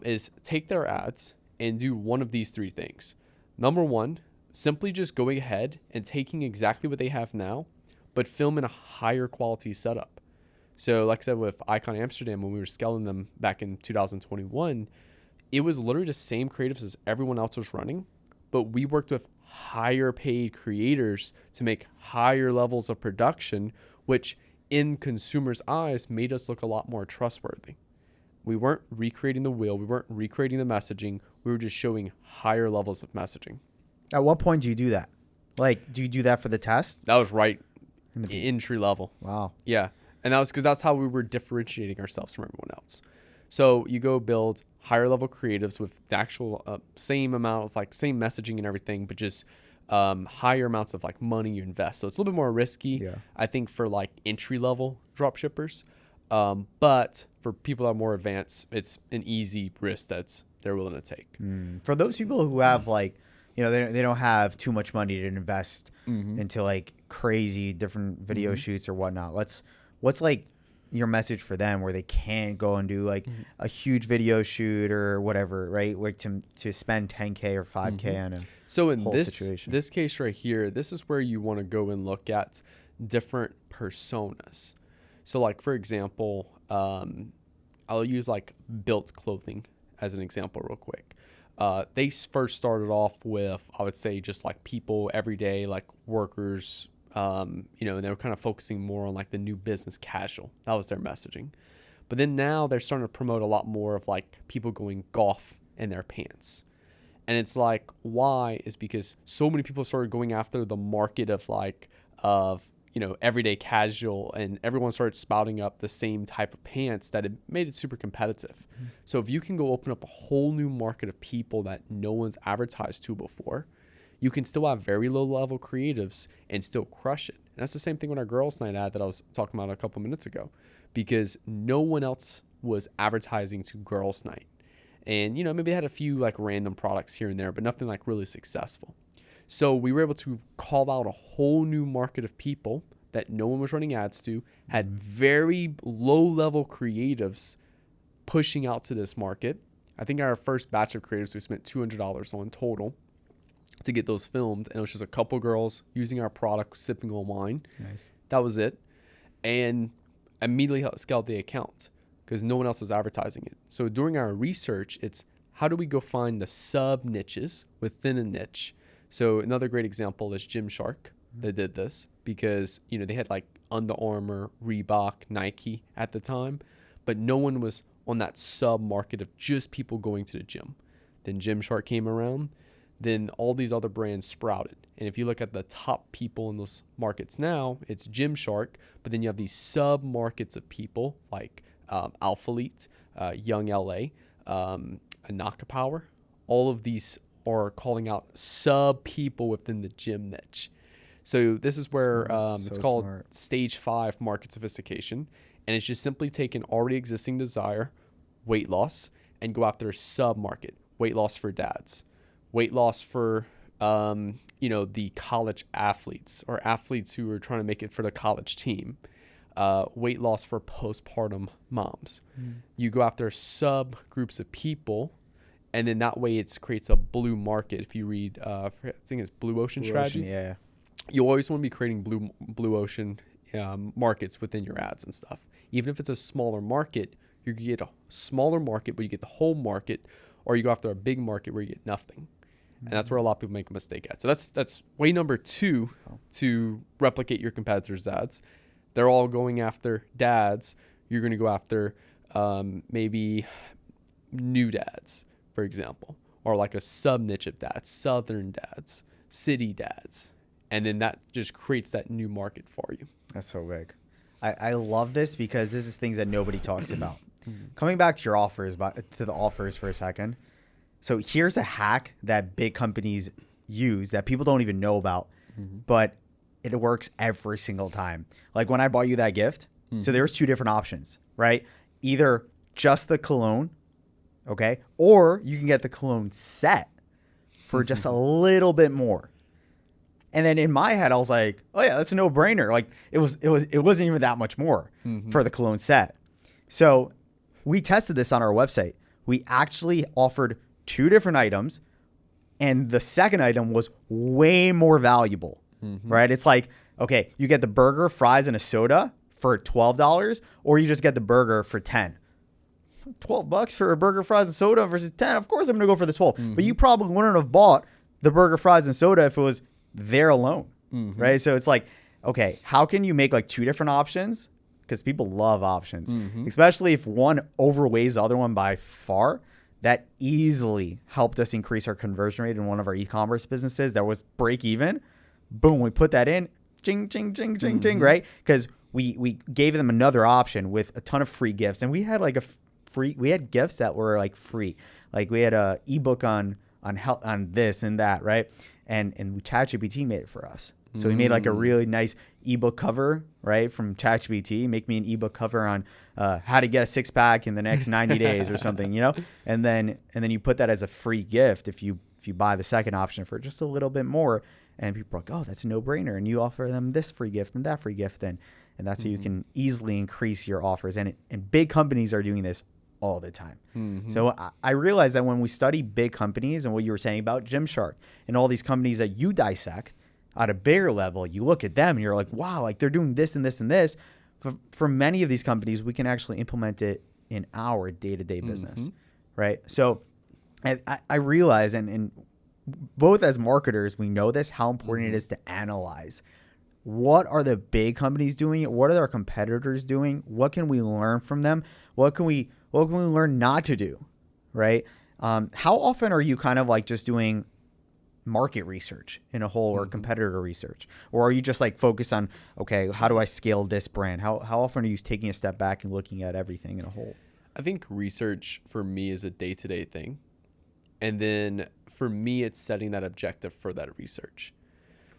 A: Is take their ads and do one of these 3 things. Number 1, simply just going ahead and taking exactly what they have now, but film in a higher quality setup. So like I said, with Icon Amsterdam, when we were scaling them back in 2021, it was literally the same creatives as everyone else was running, but we worked with higher paid creators to make higher levels of production, which in consumers' eyes made us look a lot more trustworthy. We weren't recreating the wheel. We weren't recreating the messaging. We were just showing higher levels of messaging.
B: At what point do you do that? Like, do you do that for the test?
A: That was right in the entry level.
B: Wow.
A: Yeah. And that was because that's how we were differentiating ourselves from everyone else. So you go build higher level creatives with the actual same amount of like same messaging and everything, but just higher amounts of like money you invest. So it's a little bit more risky, I think, for like entry level drop shippers. But for people that are more advanced, it's an easy risk that's they're willing to take.
B: For those people who have like, they don't have too much money to invest into like crazy different video shoots or whatnot. What's like your message for them where they can go and do like a huge video shoot or whatever, right? Like to spend 10K or 5K on a
A: so in
B: whole
A: this
B: situation.
A: This case right here, this is where you want to go and look at different personas. So like, for example, I'll use like built clothing as an example real quick. They first started off with, I would say, just like people every day, like workers, and they were kind of focusing more on like the new business casual. That was their messaging. But then now they're starting to promote a lot more of like people going golf in their pants. And it's like, why? Is because so many people started going after the market of everyday casual, and everyone started spouting up the same type of pants that it made it super competitive. Mm-hmm. So if you can go open up a whole new market of people that no one's advertised to before, you can still have very low level creatives and still crush it. And that's the same thing with our girls' night ad that I was talking about a couple minutes ago, because no one else was advertising to girls' night. And, maybe they had a few like random products here and there, but nothing like really successful. So we were able to call out a whole new market of people that no one was running ads to, had very low level creatives pushing out to this market. I think our first batch of creatives we spent $200 on total to get those filmed. And it was just a couple girls using our product, sipping on wine.
B: Nice.
A: That was it. And immediately scaled the account because no one else was advertising it. So during our research, it's how do we go find the sub niches within a niche? So another great example is Gymshark. They did this because, they had like Under Armour, Reebok, Nike at the time, but no one was on that sub market of just people going to the gym. Then Gymshark came around. Then all these other brands sprouted. And if you look at the top people in those markets now, it's Gymshark, but then you have these sub markets of people like Alphalete, Young LA, Anaka Power. All of these are calling out sub people within the gym niche. So this is where it's called stage 5 market sophistication. And it's just simply taking already existing desire, weight loss, and go after a sub market. Weight loss for dads, weight loss for, the college athletes or athletes who are trying to make it for the college team. Weight loss for postpartum moms. You go after sub groups of people, and then that way it creates a blue market. If you read, I think it's Blue Ocean Strategy.
B: Yeah.
A: You always want to be creating blue ocean markets within your ads and stuff. Even if it's a smaller market, you can get a smaller market, but you get the whole market, or you go after a big market where you get nothing. And that's where a lot of people make a mistake at. So that's way number 2 to replicate your competitors' ads. They're all going after dads. You're going to go after maybe new dads, for example, or like a sub niche of dads, southern dads, city dads. And then that just creates that new market for you.
B: That's so big. I love this because this is things that nobody talks about. Coming back to your offers, to the offers for a second. So here's a hack that big companies use that people don't even know about, but it works every single time. Like when I bought you that gift, so there's 2 different options, right? Either just the cologne, okay? Or you can get the cologne set for just a little bit more. And then in my head, I was like, oh yeah, that's a no-brainer. Like it wasn't even that much more for the cologne set. So we tested this on our website. We actually offered 2 different items, and the second item was way more valuable, right? It's like, okay, you get the burger, fries, and a soda for $12, or you just get the burger for $10. $12 for a burger, fries, and soda versus 10. Of course, I'm gonna go for the 12. But you probably wouldn't have bought the burger, fries, and soda if it was there alone, right? So it's like, okay, how can you make like 2 different options? Because people love options, especially if one overweighs the other one by far. That easily helped us increase our conversion rate in one of our e-commerce businesses that was break even. Boom, we put that in, ching, ching, ching, ching, ching, right? Because we gave them another option with a ton of free gifts, and we had like we had gifts that were like free. Like we had a ebook on health, on this and that, right? And ChatGPT made it for us. So we made like a really nice ebook cover, right, from ChatGPT. Make me an ebook cover on how to get a 6-pack in the next 90 days or something, And then you put that as a free gift if you buy the second option for just a little bit more. And people are like, oh, that's a no-brainer. And you offer them this free gift and that free gift, and that's how you can easily increase your offers. And big companies are doing this all the time. So I realized that when we study big companies and what you were saying about Gymshark and all these companies that you dissect at a bigger level, you look at them and you're like, wow, like they're doing this and this and this. For many of these companies, we can actually implement it in our day-to-day business, right? So I realize, and both as marketers, we know this, how important it is to analyze. What are the big companies doing? What are our competitors doing? What can we learn from them? What can we learn not to do? Right? How often are you kind of like just doing market research in a whole or competitor research? Or are you just like focused on, okay, how do I scale this brand? How often are you taking a step back and looking at everything in a whole?
A: I think research for me is a day-to-day thing. And then for me, it's setting that objective for that research.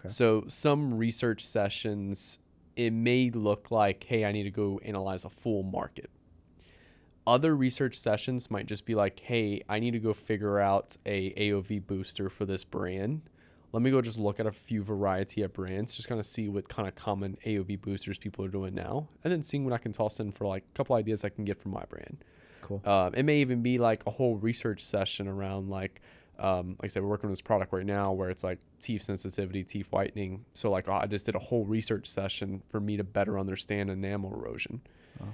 A: Okay. So some research sessions, it may look like, hey, I need to go analyze a full market. Other research sessions might just be like, hey, I need to go figure out a AOV booster for this brand. Let me go just look at a few variety of brands, just kind of see what kind of common AOV boosters people are doing now, and then seeing what I can toss in for like a couple ideas I can get from my brand.
B: Cool.
A: It may even be like a whole research session around like I said, we're working on this product right now where it's like teeth sensitivity, teeth whitening. So like I just did a whole research session for me to better understand enamel erosion. Oh.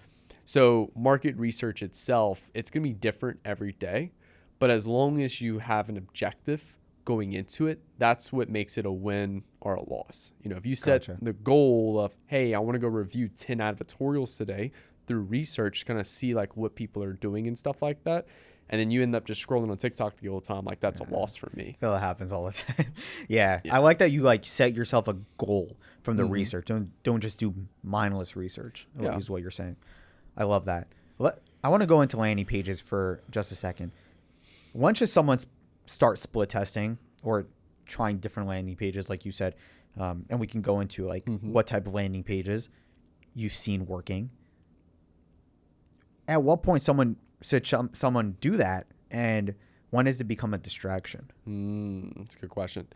A: So market research itself, it's going to be different every day, but as long as you have an objective going into it, that's what makes it a win or a loss. You know, if you set the goal of, hey, I want to go review 10 advertorials today through research, kind of see like what people are doing and stuff like that, and then you end up just scrolling on TikTok the whole time, like that's a loss for me.
B: I feel it happens all the time. Yeah. I like that you like set yourself a goal from the research. Don't just do mindless research, is what you're saying. I love that. I want to go into landing pages for just a second. Once should someone start split testing or trying different landing pages, like you said, and we can go into like what type of landing pages you've seen working. At what point should someone do that, and when does it become a distraction?
A: That's a good question.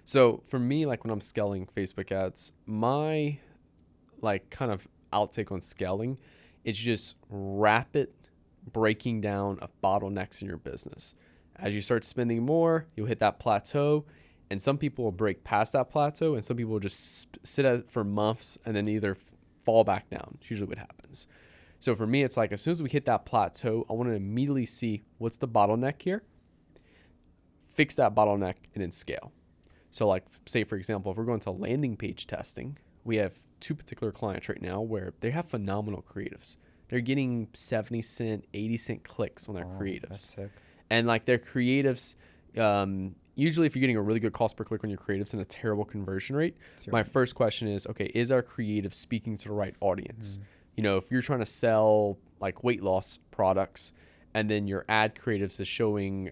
A: So for me, like when I'm scaling Facebook ads, my like kind of outtake on scaling, it's just rapid breaking down of bottlenecks in your business. As you start spending more, you'll hit that plateau, and some people will break past that plateau, and some people will just sit at it for months and then either fall back down. It's usually what happens. So for me, it's like as soon as we hit that plateau, I want to immediately see what's the bottleneck here, fix that bottleneck, and then scale. So like, say, for example, if we're going to landing page testing, we have 2 particular clients right now where they have phenomenal creatives. They're getting 70 cent, 80 cent clicks on their creatives.
B: That's sick.
A: And like their creatives, usually if you're getting a really good cost per click on your creatives and a terrible conversion rate, my first question is, okay, is our creative speaking to the right audience? You know, if you're trying to sell like weight loss products and then your ad creatives is showing,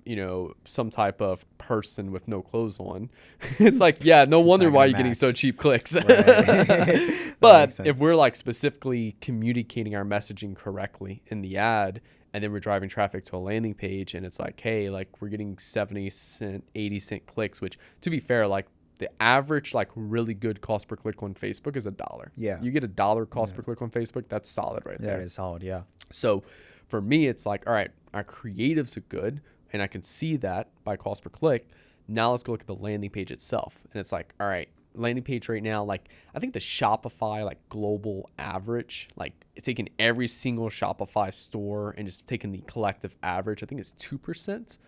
A: you know, some type of person with no clothes on, it's like, yeah, no wonder why you're getting so cheap clicks. Right. But if we're like specifically communicating our messaging correctly in the ad, and then we're driving traffic to a landing page and it's like, hey, like we're getting 70 cent, 80 cent clicks, which to be fair, like the average, like really good cost per click on Facebook is $1.
B: Yeah.
A: You get $1 cost per click on Facebook. That's solid right there.
B: That is solid. Yeah.
A: So for me, it's like, all right, our creatives are good and I can see that by cost per click. Now let's go look at the landing page itself. And it's like, all right, landing page right now, like I think the Shopify like global average, like it's taking every single Shopify store and just taking the collective average, I think it's 2%.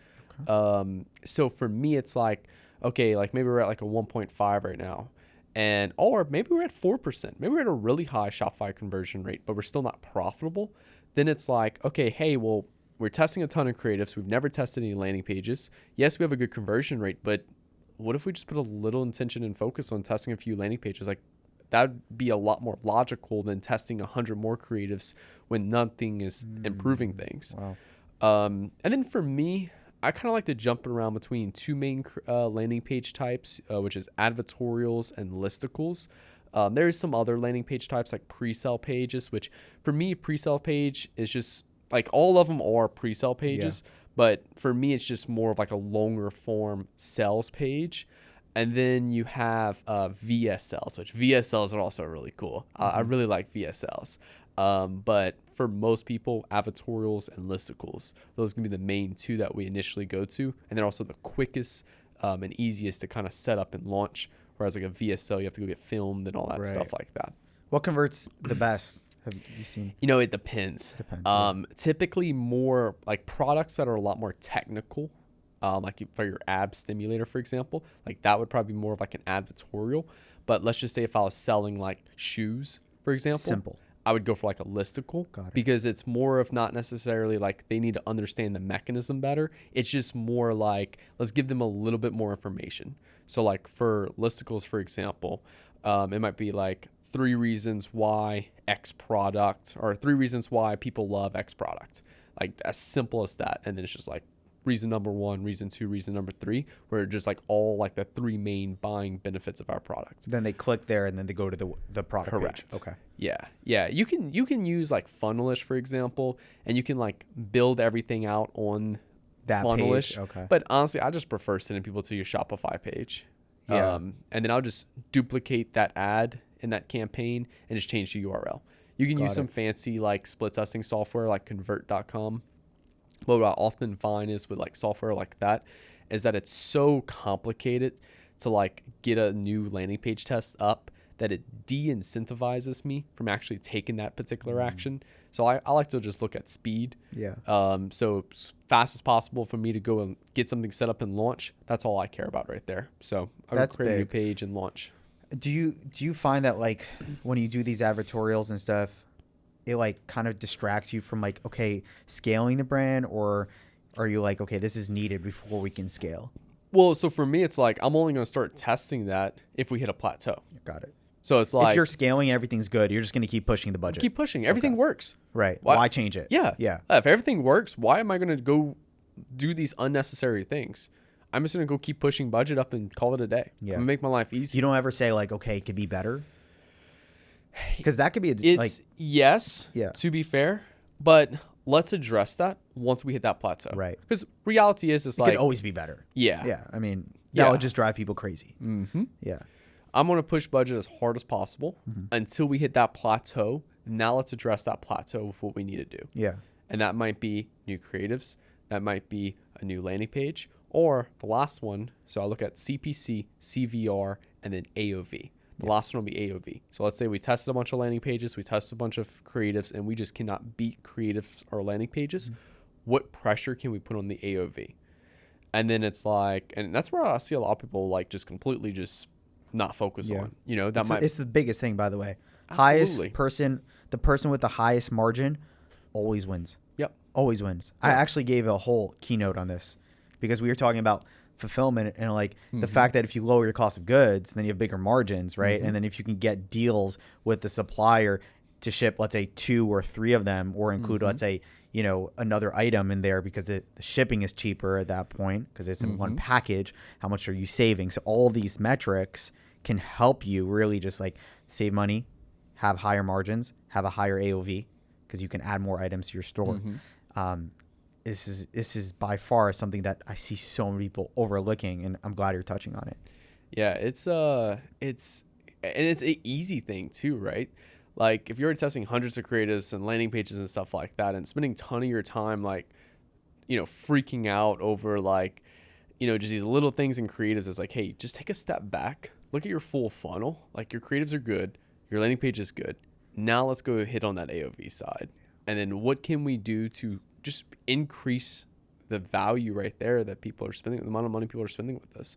A: Okay. So for me, it's like, okay, like maybe we're at like a 1.5 right now, and or maybe we're at 4%. Maybe we're at a really high Shopify conversion rate, but we're still not profitable. Then it's like, okay, hey, well, we're testing a ton of creatives. We've never tested any landing pages. Yes, we have a good conversion rate, but what if we just put a little intention and focus on testing a few landing pages? Like that would be a lot more logical than testing 100 more creatives when nothing is improving things.
B: Wow.
A: And then for me, I kind of like to jump around between 2 main landing page types, which is advertorials and listicles. There's some other landing page types like pre-sale pages, which for me, pre-sale page is just like all of them are pre-sale pages. Yeah. But for me, it's just more of like a longer form sales page. And then you have VSLs, which VSLs are also really cool. I really like VSLs. But for most people, advertorials and listicles, those can be the main 2 that we initially go to. And they're also the quickest and easiest to kind of set up and launch. Whereas like a VSL, you have to go get filmed and all that stuff like that.
B: What converts the best have you seen?
A: You know, it depends. Typically more like products that are a lot more technical, like for your ab stimulator, for example, like that would probably be more of like an advertorial. But let's just say if I was selling like shoes, for example,
B: Simple.
A: I would go for like a listicle because it's more of not necessarily like they need to understand the mechanism better. It's just more like, let's give them a little bit more information. So like for listicles, for example, it might be like 3 reasons why X product, or 3 reasons why people love X product. Like as simple as that. And then it's just like reason number 1, reason 2, reason number 3, where just like all like the 3 main buying benefits of our product.
B: Then they click there and then they go to the product
A: Correct.
B: page. Okay.
A: Yeah. You can use like Funnelish, for example, and you can like build everything out on
B: That
A: Funnelish.
B: page. Okay.
A: But honestly, I just prefer sending people to your Shopify page.
B: Yeah.
A: And then I'll just duplicate that ad in that campaign and just change the URL. You can use some fancy like split testing software like convert.com. But what I often find is with like software like that is that it's so complicated to like get a new landing page test up that it de-incentivizes me from actually taking that particular action. So I like to just look at speed.
B: Yeah.
A: So as fast as possible for me to go and get something set up and launch. That's all I care about right there. So I would create a new page and launch.
B: Do you find that like when you do these advertorials and stuff, it like kind of distracts you from like, okay, scaling the brand, or are you like, okay, this is needed before we can scale?
A: Well, so for me, it's like, I'm only going to start testing that if we hit a plateau.
B: Got it.
A: So it's like,
B: if you're scaling and everything's good, you're just going to keep pushing the budget.
A: Keep pushing. Everything works.
B: Right. Why change it?
A: Yeah.
B: Yeah.
A: If everything works, why am I going to go do these unnecessary things? I'm just going to go keep pushing budget up and call it a day.
B: Yeah.
A: I'm going to make my life easy.
B: You don't ever say like, okay, it could be better? Because that could be
A: yes, to be fair, but let's address that once we hit that plateau.
B: Right.
A: Because reality is, it's
B: it
A: like,
B: could always be better.
A: Yeah.
B: Yeah. I mean, that would just drive people crazy.
A: Mm-hmm.
B: Yeah.
A: I'm going to push budget as hard as possible until we hit that plateau. Now let's address that plateau with what we need to do.
B: Yeah.
A: And that might be new creatives. That might be a new landing page, or the last one. So I look at CPC, CVR, and then AOV. The last one will be AOV. So let's say we tested a bunch of landing pages, we tested a bunch of creatives, and we just cannot beat creatives or landing pages. What pressure can we put on the AOV? And then it's like, and that's where I see a lot of people like just completely just not focus on. You know,
B: it's the biggest thing, by the way.
A: Absolutely.
B: The person with the highest margin always wins.
A: Yep.
B: Always wins. I actually gave a whole keynote on this because we were talking about fulfillment and like the fact that if you lower your cost of goods, then you have bigger margins, right? And then if you can get deals with the supplier to ship, let's say 2 or 3 of them, or include, let's say, you know, another item in there because the shipping is cheaper at that point because it's in one package. How much are you saving? So all these metrics can help you really just like save money, have higher margins, have a higher AOV because you can add more items to your store. This is by far something that I see so many people overlooking, and I'm glad you're touching on it.
A: Yeah, it's an easy thing too, right? Like if you're testing hundreds of creatives and landing pages and stuff like that, and spending a ton of your time like, you know, freaking out over like, you know, just these little things in creatives, it's like, hey, just take a step back, look at your full funnel. Like your creatives are good, your landing page is good. Now let's go hit on that AOV side, and then what can we do to just increase the value right there that people are spending, the amount of money people are spending with this.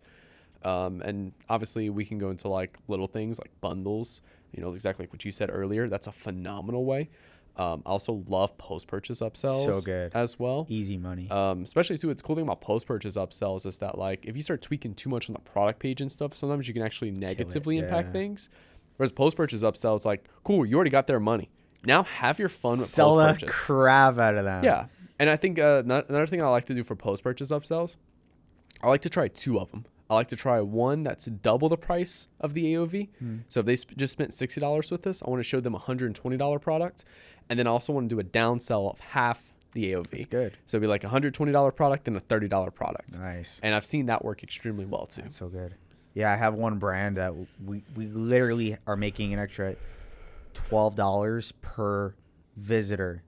A: And obviously we can go into like little things like bundles, you know, exactly like what you said earlier. That's a phenomenal way. I also love post-purchase upsells.
B: So good.
A: As well.
B: Easy money.
A: Especially too, the cool thing about post-purchase upsells is that like if you start tweaking too much on the product page and stuff, sometimes you can actually negatively impact things. Whereas post-purchase upsells, like, cool, you already got their money. Now have your fun with
B: Sell
A: post-purchase.
B: the crap out of them.
A: Yeah. And I think another thing I like to do for post-purchase upsells, I like to try 2 of them. I like to try one that's double the price of the AOV. So if they just spent $60 with this, I want to show them a $120 product. And then I also want to do a downsell of half the AOV.
B: That's good.
A: So it'd be like a $120 product and a $30 product.
B: Nice.
A: And I've seen that work extremely well too.
B: That's so good. Yeah, I have one brand that we literally are making an extra $12 per visitor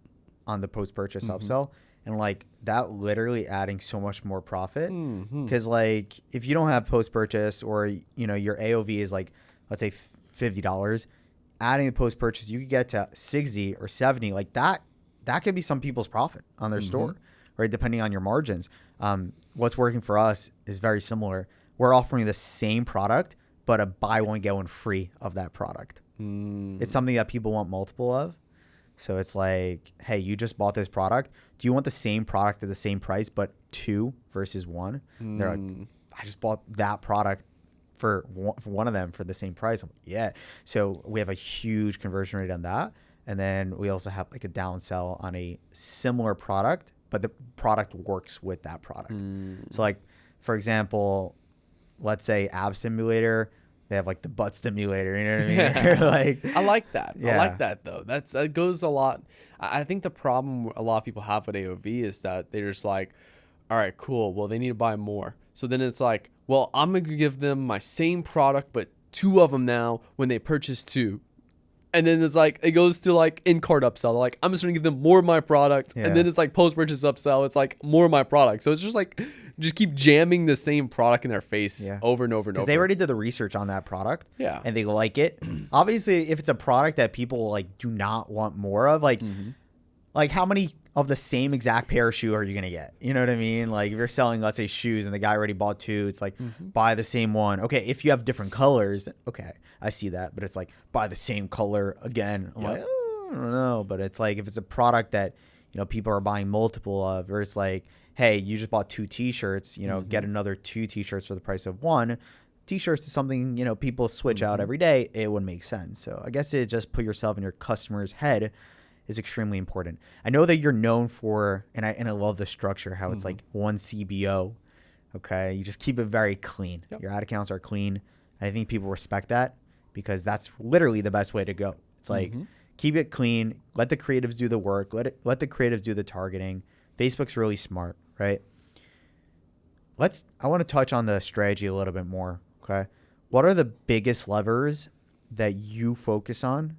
B: on the post-purchase upsell, and like that literally adding so much more profit because like if you don't have post-purchase, or you know your AOV is like, let's say $50, adding the post purchase, you could get to 60 or 70. Like that could be some people's profit on their store, right? Depending on your margins. What's working for us is very similar. We're offering the same product, but a buy one, get one free of that product. It's something that people want multiple of. So it's like, hey, you just bought this product. Do you want the same product at the same price, but 2 versus 1? They're like, I just bought that product for one of them for the same price. I'm like, yeah. So we have a huge conversion rate on that. And then we also have like a downsell on a similar product, but the product works with that product. So like, for example, let's say ab simulator, they have like the butt stimulator, you know what I mean?
A: Yeah.
B: Like,
A: I like that.
B: Yeah.
A: I like that though. That goes a lot. I think the problem a lot of people have with AOV is that they're just like, all right, cool. Well, they need to buy more. So then it's like, well, I'm going to give them my same product, but 2 of them now when they purchase 2. And then it's like, it goes to like in-cart upsell. Like, I'm just going to give them more of my product.
B: Yeah.
A: And then it's like post-purchase upsell. It's like more of my product. So it's just like, just keep jamming the same product in their face over and over and over.
B: because they already did the research on that product.
A: Yeah.
B: And they like it. Obviously, if it's a product that people like do not want more of, like, like how many of the same exact pair of shoe are you going to get? You know what I mean? Like if you're selling, let's say, shoes and the guy already bought 2, it's like buy the same one. Okay, if you have different colors, okay, I see that. But it's like buy the same color again. I'm like, oh, I don't know. But it's like if it's a product that, you know, people are buying multiple of, or it's like, hey, you just bought 2 t-shirts, you know, get another 2 t-shirts for the price of 1. T-shirts is something, you know, people switch out every day. It would make sense. So I guess it just put yourself in your customer's head is extremely important. I know that you're known for, and I love the structure, how it's like 1 CBO. Okay. You just keep it very clean. Your ad accounts are clean. And I think people respect that because that's literally the best way to go. It's like, keep it clean. Let the creatives do the work. Let the creatives do the targeting. Facebook's really smart, right? I want to touch on the strategy a little bit more. Okay. What are the biggest levers that you focus on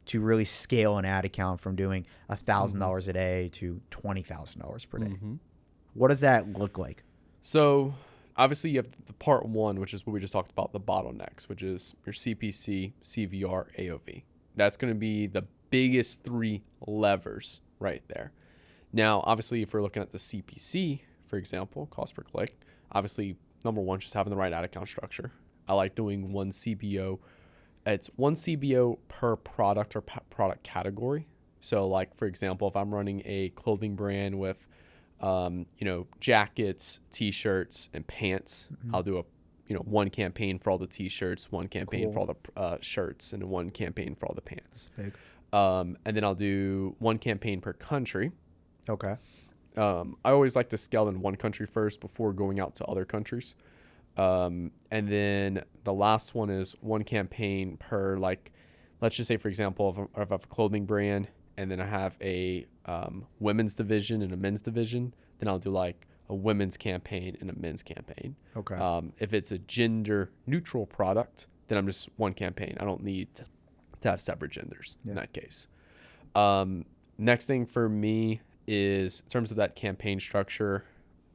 B: to really scale an ad account from doing $1,000 a day to $20,000 per day? What does that look like?
A: So obviously you have the part 1, which is what we just talked about, the bottlenecks, which is your CPC, CVR, AOV. That's going to be the biggest 3 levers right there. Now, obviously, if we're looking at the CPC, for example, cost per click, obviously, number 1, just having the right ad account structure. I like doing 1 CBO. It's 1 CBO per product or product category. So like, for example, if I'm running a clothing brand with, you know, jackets, t-shirts, and pants, I'll do 1 campaign for all the t-shirts, 1 campaign for all the shirts, and 1 campaign for all the pants.
B: Big.
A: And then I'll do 1 campaign per country.
B: Okay.
A: I always like to scale in 1 country first before going out to other countries. And then the last one is 1 campaign per, like, let's just say, for example, if I have a clothing brand and then I have a women's division and a men's division, then I'll do like a women's campaign and a men's campaign.
B: Okay.
A: If it's a gender neutral product, then I'm just 1 campaign. I don't need to have separate genders in that case. Next thing for me is in terms of that campaign structure,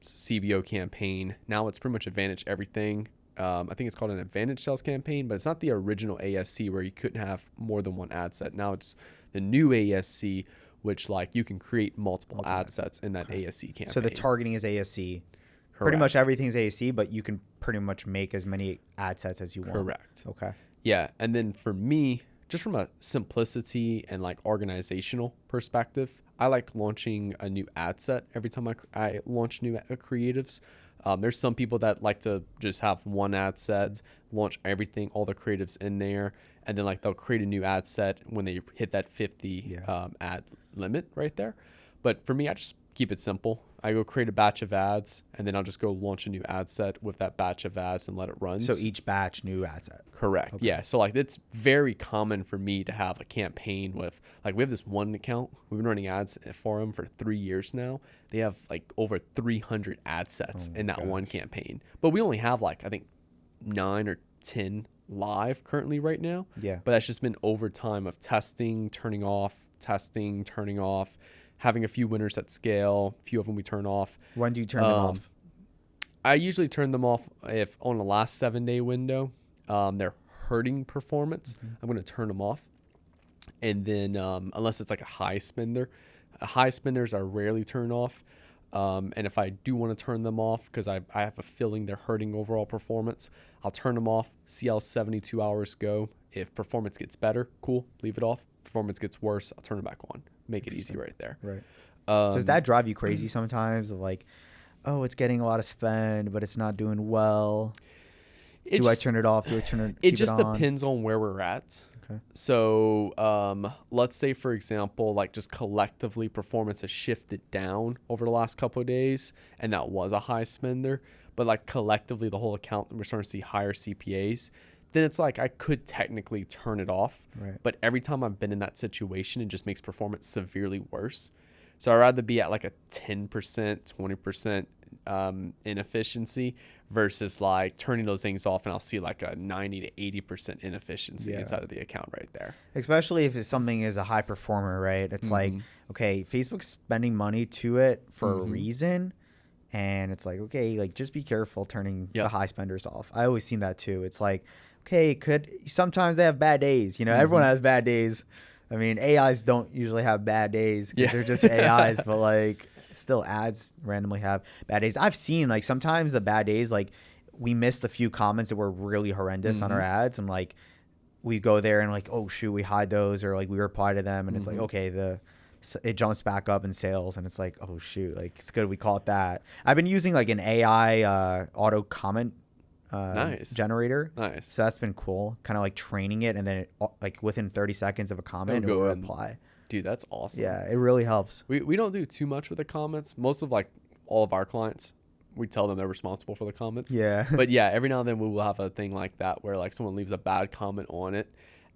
A: CBO campaign. Now it's pretty much Advantage everything. I think it's called an Advantage sales campaign, but it's not the original ASC where you couldn't have more than 1 ad set. Now it's the new ASC, which like you can create multiple ad sets in that ASC campaign.
B: So the targeting is ASC.
A: Correct.
B: Pretty much everything's ASC, but you can pretty much make as many ad sets as you want.
A: Correct.
B: Okay.
A: Yeah. And then for me, just from a simplicity and like organizational perspective, I like launching a new ad set every time I launch new creatives. There's some people that like to just have 1 ad set, launch everything, all the creatives in there, and then like they'll create a new ad set when they hit that 50 ad limit right there. But for me, I just keep it simple. I go create a batch of ads, and then I'll just go launch a new ad set with that batch of ads and let it run.
B: So each batch, new ad set.
A: Correct. Okay. Yeah. So like it's very common for me to have a campaign with, like, we have this one account. We've been running ads for them for 3 years now. They have like over 300 ad sets in that one campaign. But we only have like, I think 9 or 10 live currently right now.
B: Yeah.
A: But that's just been over time of testing, turning off, having a few winners at scale. A few of them we turn off.
B: When do you turn them off?
A: I usually turn them off if on the last 7-day window. They're hurting performance, I'm going to turn them off. And then unless it's like a high spenders are rarely turned off. And if I do want to turn them off because I have a feeling they're hurting overall performance, I'll turn them off, see how 72 hours go. If performance gets better, cool, leave it off. Performance gets worse, I'll turn it back on. Make it easy right there.
B: Right. Does that drive you crazy sometimes? Of like, oh, it's getting a lot of spend, but it's not doing well. I turn it off? Do I turn it?
A: It just depends on where we're at.
B: Okay.
A: So let's say, for example, like just collectively performance has shifted down over the last couple of days, and that was a high spender. But like collectively, the whole account, we're starting to see higher CPAs. Then it's like I could technically turn it off.
B: Right.
A: But every time I've been in that situation, it just makes performance severely worse. So I'd rather be at like a 10%, 20% inefficiency versus like turning those things off, and I'll see like a 90 to 80% inefficiency inside of the account right there.
B: Especially if something is a high performer, right? It's like, okay, Facebook's spending money to it for a reason. And it's like, okay, like just be careful turning the high spenders off. I always seen that too. It's like, okay, sometimes they have bad days. You know, everyone has bad days. I mean, AIs don't usually have bad days because they're just AIs, but like still ads randomly have bad days. I've seen like sometimes the bad days, like we missed a few comments that were really horrendous on our ads, and like we go there and like, oh shoot, we hide those, or like we reply to them, and it's like, okay, it jumps back up in sales, and it's like, oh shoot, like it's good we caught that. I've been using like an AI auto comment generator.
A: Nice.
B: So that's been cool. Kind of like training it, and then it, like within 30 seconds of a comment, it will reply.
A: Dude, that's awesome.
B: Yeah, it really helps.
A: We don't do too much with the comments. Most of like all of our clients, we tell them they're responsible for the comments.
B: Yeah.
A: But yeah, every now and then we will have a thing like that where like someone leaves a bad comment on it,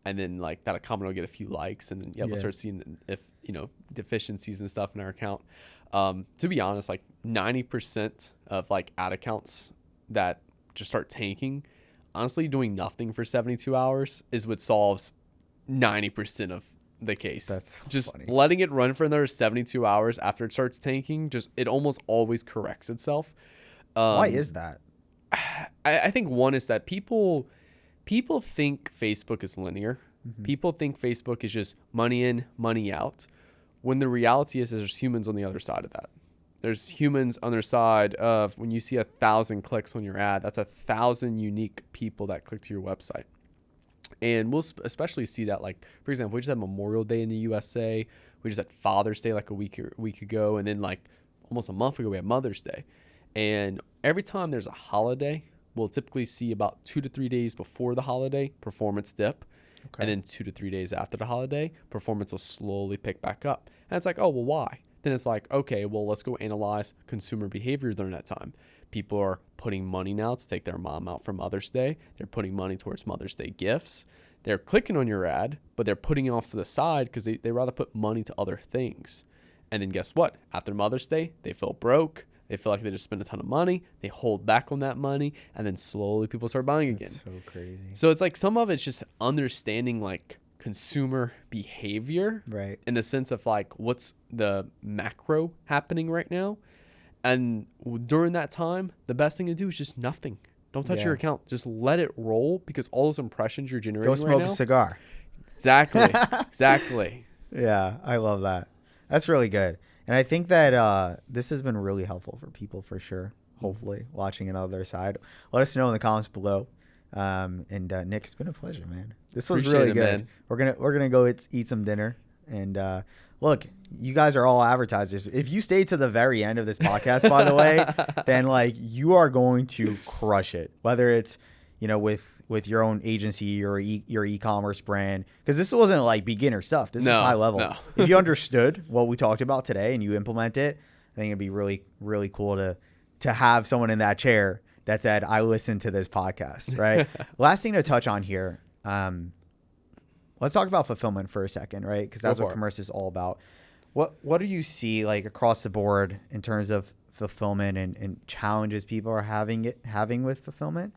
A: and then like that comment will get a few likes, and then we'll start seeing if deficiencies and stuff in our account. To be honest, like 90% of like ad accounts that just start tanking, honestly, doing nothing for 72 hours is what solves 90% of the case.
B: That's
A: just
B: funny.
A: Letting it run for another 72 hours after it starts tanking, it almost always corrects itself.
B: Why is that?
A: I think one is that people think Facebook is linear. People think Facebook is just money in, money out, when the reality is there's humans on the other side of that. There's humans on their side of when you see 1,000 clicks on your ad, that's 1,000 unique people that click to your website. And we'll especially see that, like, for example, we just had Memorial Day in the USA. We just had Father's Day like a week ago. And then like almost a month ago, we had Mother's Day. And every time there's a holiday, we'll typically see about 2 to 3 days before the holiday, performance dip. Okay. And then 2 to 3 days after the holiday, performance will slowly pick back up. And it's like, oh, well, why? Then it's like, okay, well, let's go analyze consumer behavior during that time. People are putting money now to take their mom out for Mother's Day. They're putting money towards Mother's Day gifts. They're clicking on your ad, but they're putting it off to the side because they rather put money to other things. And then guess what? After Mother's Day, they feel broke. They feel like they just spent a ton of money. They hold back on that money, and then slowly people start buying again.
B: That's so crazy.
A: So it's like some of it's just understanding like consumer behavior,
B: right?
A: In the sense of like what's the macro happening right now. And during that time, the best thing to do is just nothing. Don't touch your account. Just let it roll, because all those impressions you're generating
B: Go smoke a cigar.
A: Exactly. Exactly.
B: Yeah, I love that. That's really good. And I think that this has been really helpful for people for sure. Hopefully, watching it on the other side. Let us know in the comments below. And Nick, it's been a pleasure, man. This was really good. Man. We're gonna go eat some dinner. And look, you guys are all advertisers. If you stay to the very end of this podcast, by the way, then like you are going to crush it. Whether it's with your own agency or your e-commerce brand, because this wasn't like beginner stuff. This is high level. No. If you understood what we talked about today and you implement it, I think it'd be really, really cool to have someone in that chair that said, I listened to this podcast, right? Last thing to touch on here. Let's talk about fulfillment for a second, right? Because that's what Commercive is all about. What do you see like across the board in terms of fulfillment and challenges people are having with fulfillment?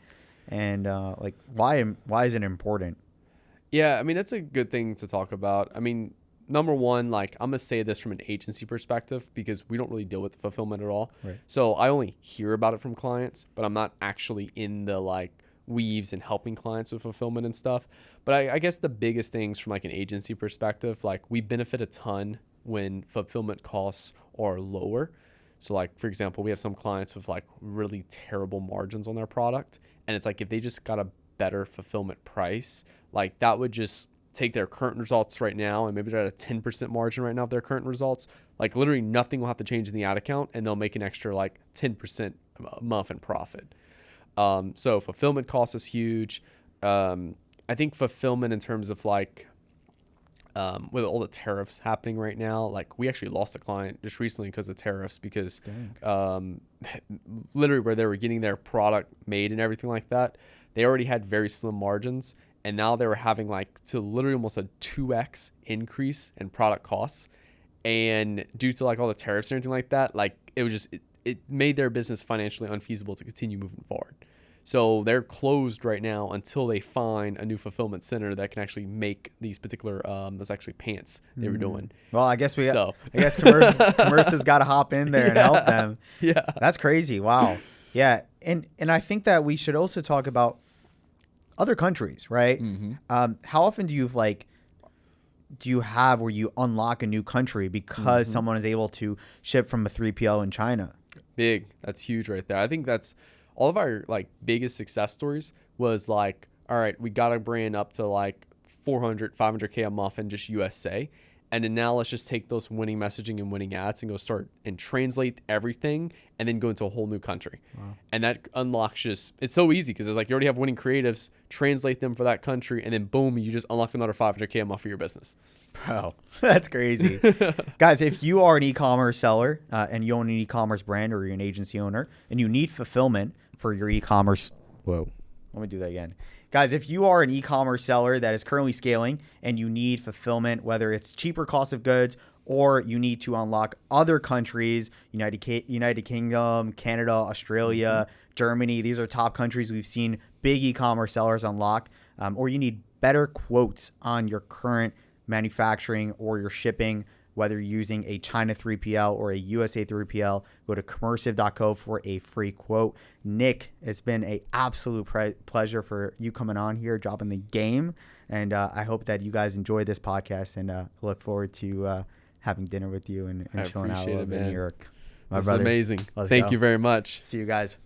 B: And like why is it important?
A: Yeah, I mean, that's a good thing to talk about. I mean, number one, like I'm gonna say this from an agency perspective, because we don't really deal with fulfillment at all.
B: Right.
A: So I only hear about it from clients, but I'm not actually in the like weaves and helping clients with fulfillment and stuff. But I guess the biggest things from like an agency perspective, like we benefit a ton when fulfillment costs are lower. So like, for example, we have some clients with like really terrible margins on their product. And it's like, if they just got a better fulfillment price, like that would just take their current results right now and maybe they're at a 10% margin right now of their current results. Like literally nothing will have to change in the ad account and they'll make an extra like 10% a month in profit. So fulfillment cost is huge. I think fulfillment in terms of like, with all the tariffs happening right now, like we actually lost a client just recently because of tariffs, because literally where they were getting their product made and everything like that, they already had very slim margins. And now they were having like to literally almost a 2x increase in product costs. And due to like all the tariffs and everything like that, like it was just, it made their business financially unfeasible to continue moving forward. So they're closed right now until they find a new fulfillment center that can actually make these particular, that's actually pants they were doing.
B: Well, I guess Commercive's got to hop in there and help them.
A: Yeah.
B: That's crazy. Wow. Yeah. And I think that we should also talk about other countries, right? How often do you have where you unlock a new country because someone is able to ship from a 3PL in China?
A: Big. That's huge right there. I think that's all of our like biggest success stories was like, all right, we got a brand up to like 500K a month in just USA. And then now let's just take those winning messaging and winning ads and go start and translate everything and then go into a whole new country. Wow. And that unlocks just, it's so easy because it's like you already have winning creatives, translate them for that country, and then boom, you just unlock another 500K a month for your business.
B: Bro, that's crazy. Guys, if you are an e-commerce seller and you own an e-commerce brand or you're an agency owner and you need fulfillment for your e-commerce, let me do that again. Guys, if you are an e-commerce seller that is currently scaling and you need fulfillment, whether it's cheaper cost of goods or you need to unlock other countries, United Kingdom, Canada, Australia, Germany, these are top countries we've seen big e-commerce sellers unlock, or you need better quotes on your current manufacturing or your shipping, whether you're using a China 3PL or a USA 3PL, go to commercive.co for a free quote. Nick, it's been an absolute pleasure for you coming on here, dropping the game. And I hope that you guys enjoyed this podcast and look forward to having dinner with you and chilling out a little bit in New York.
A: This is amazing. Thank you very much.
B: See you guys.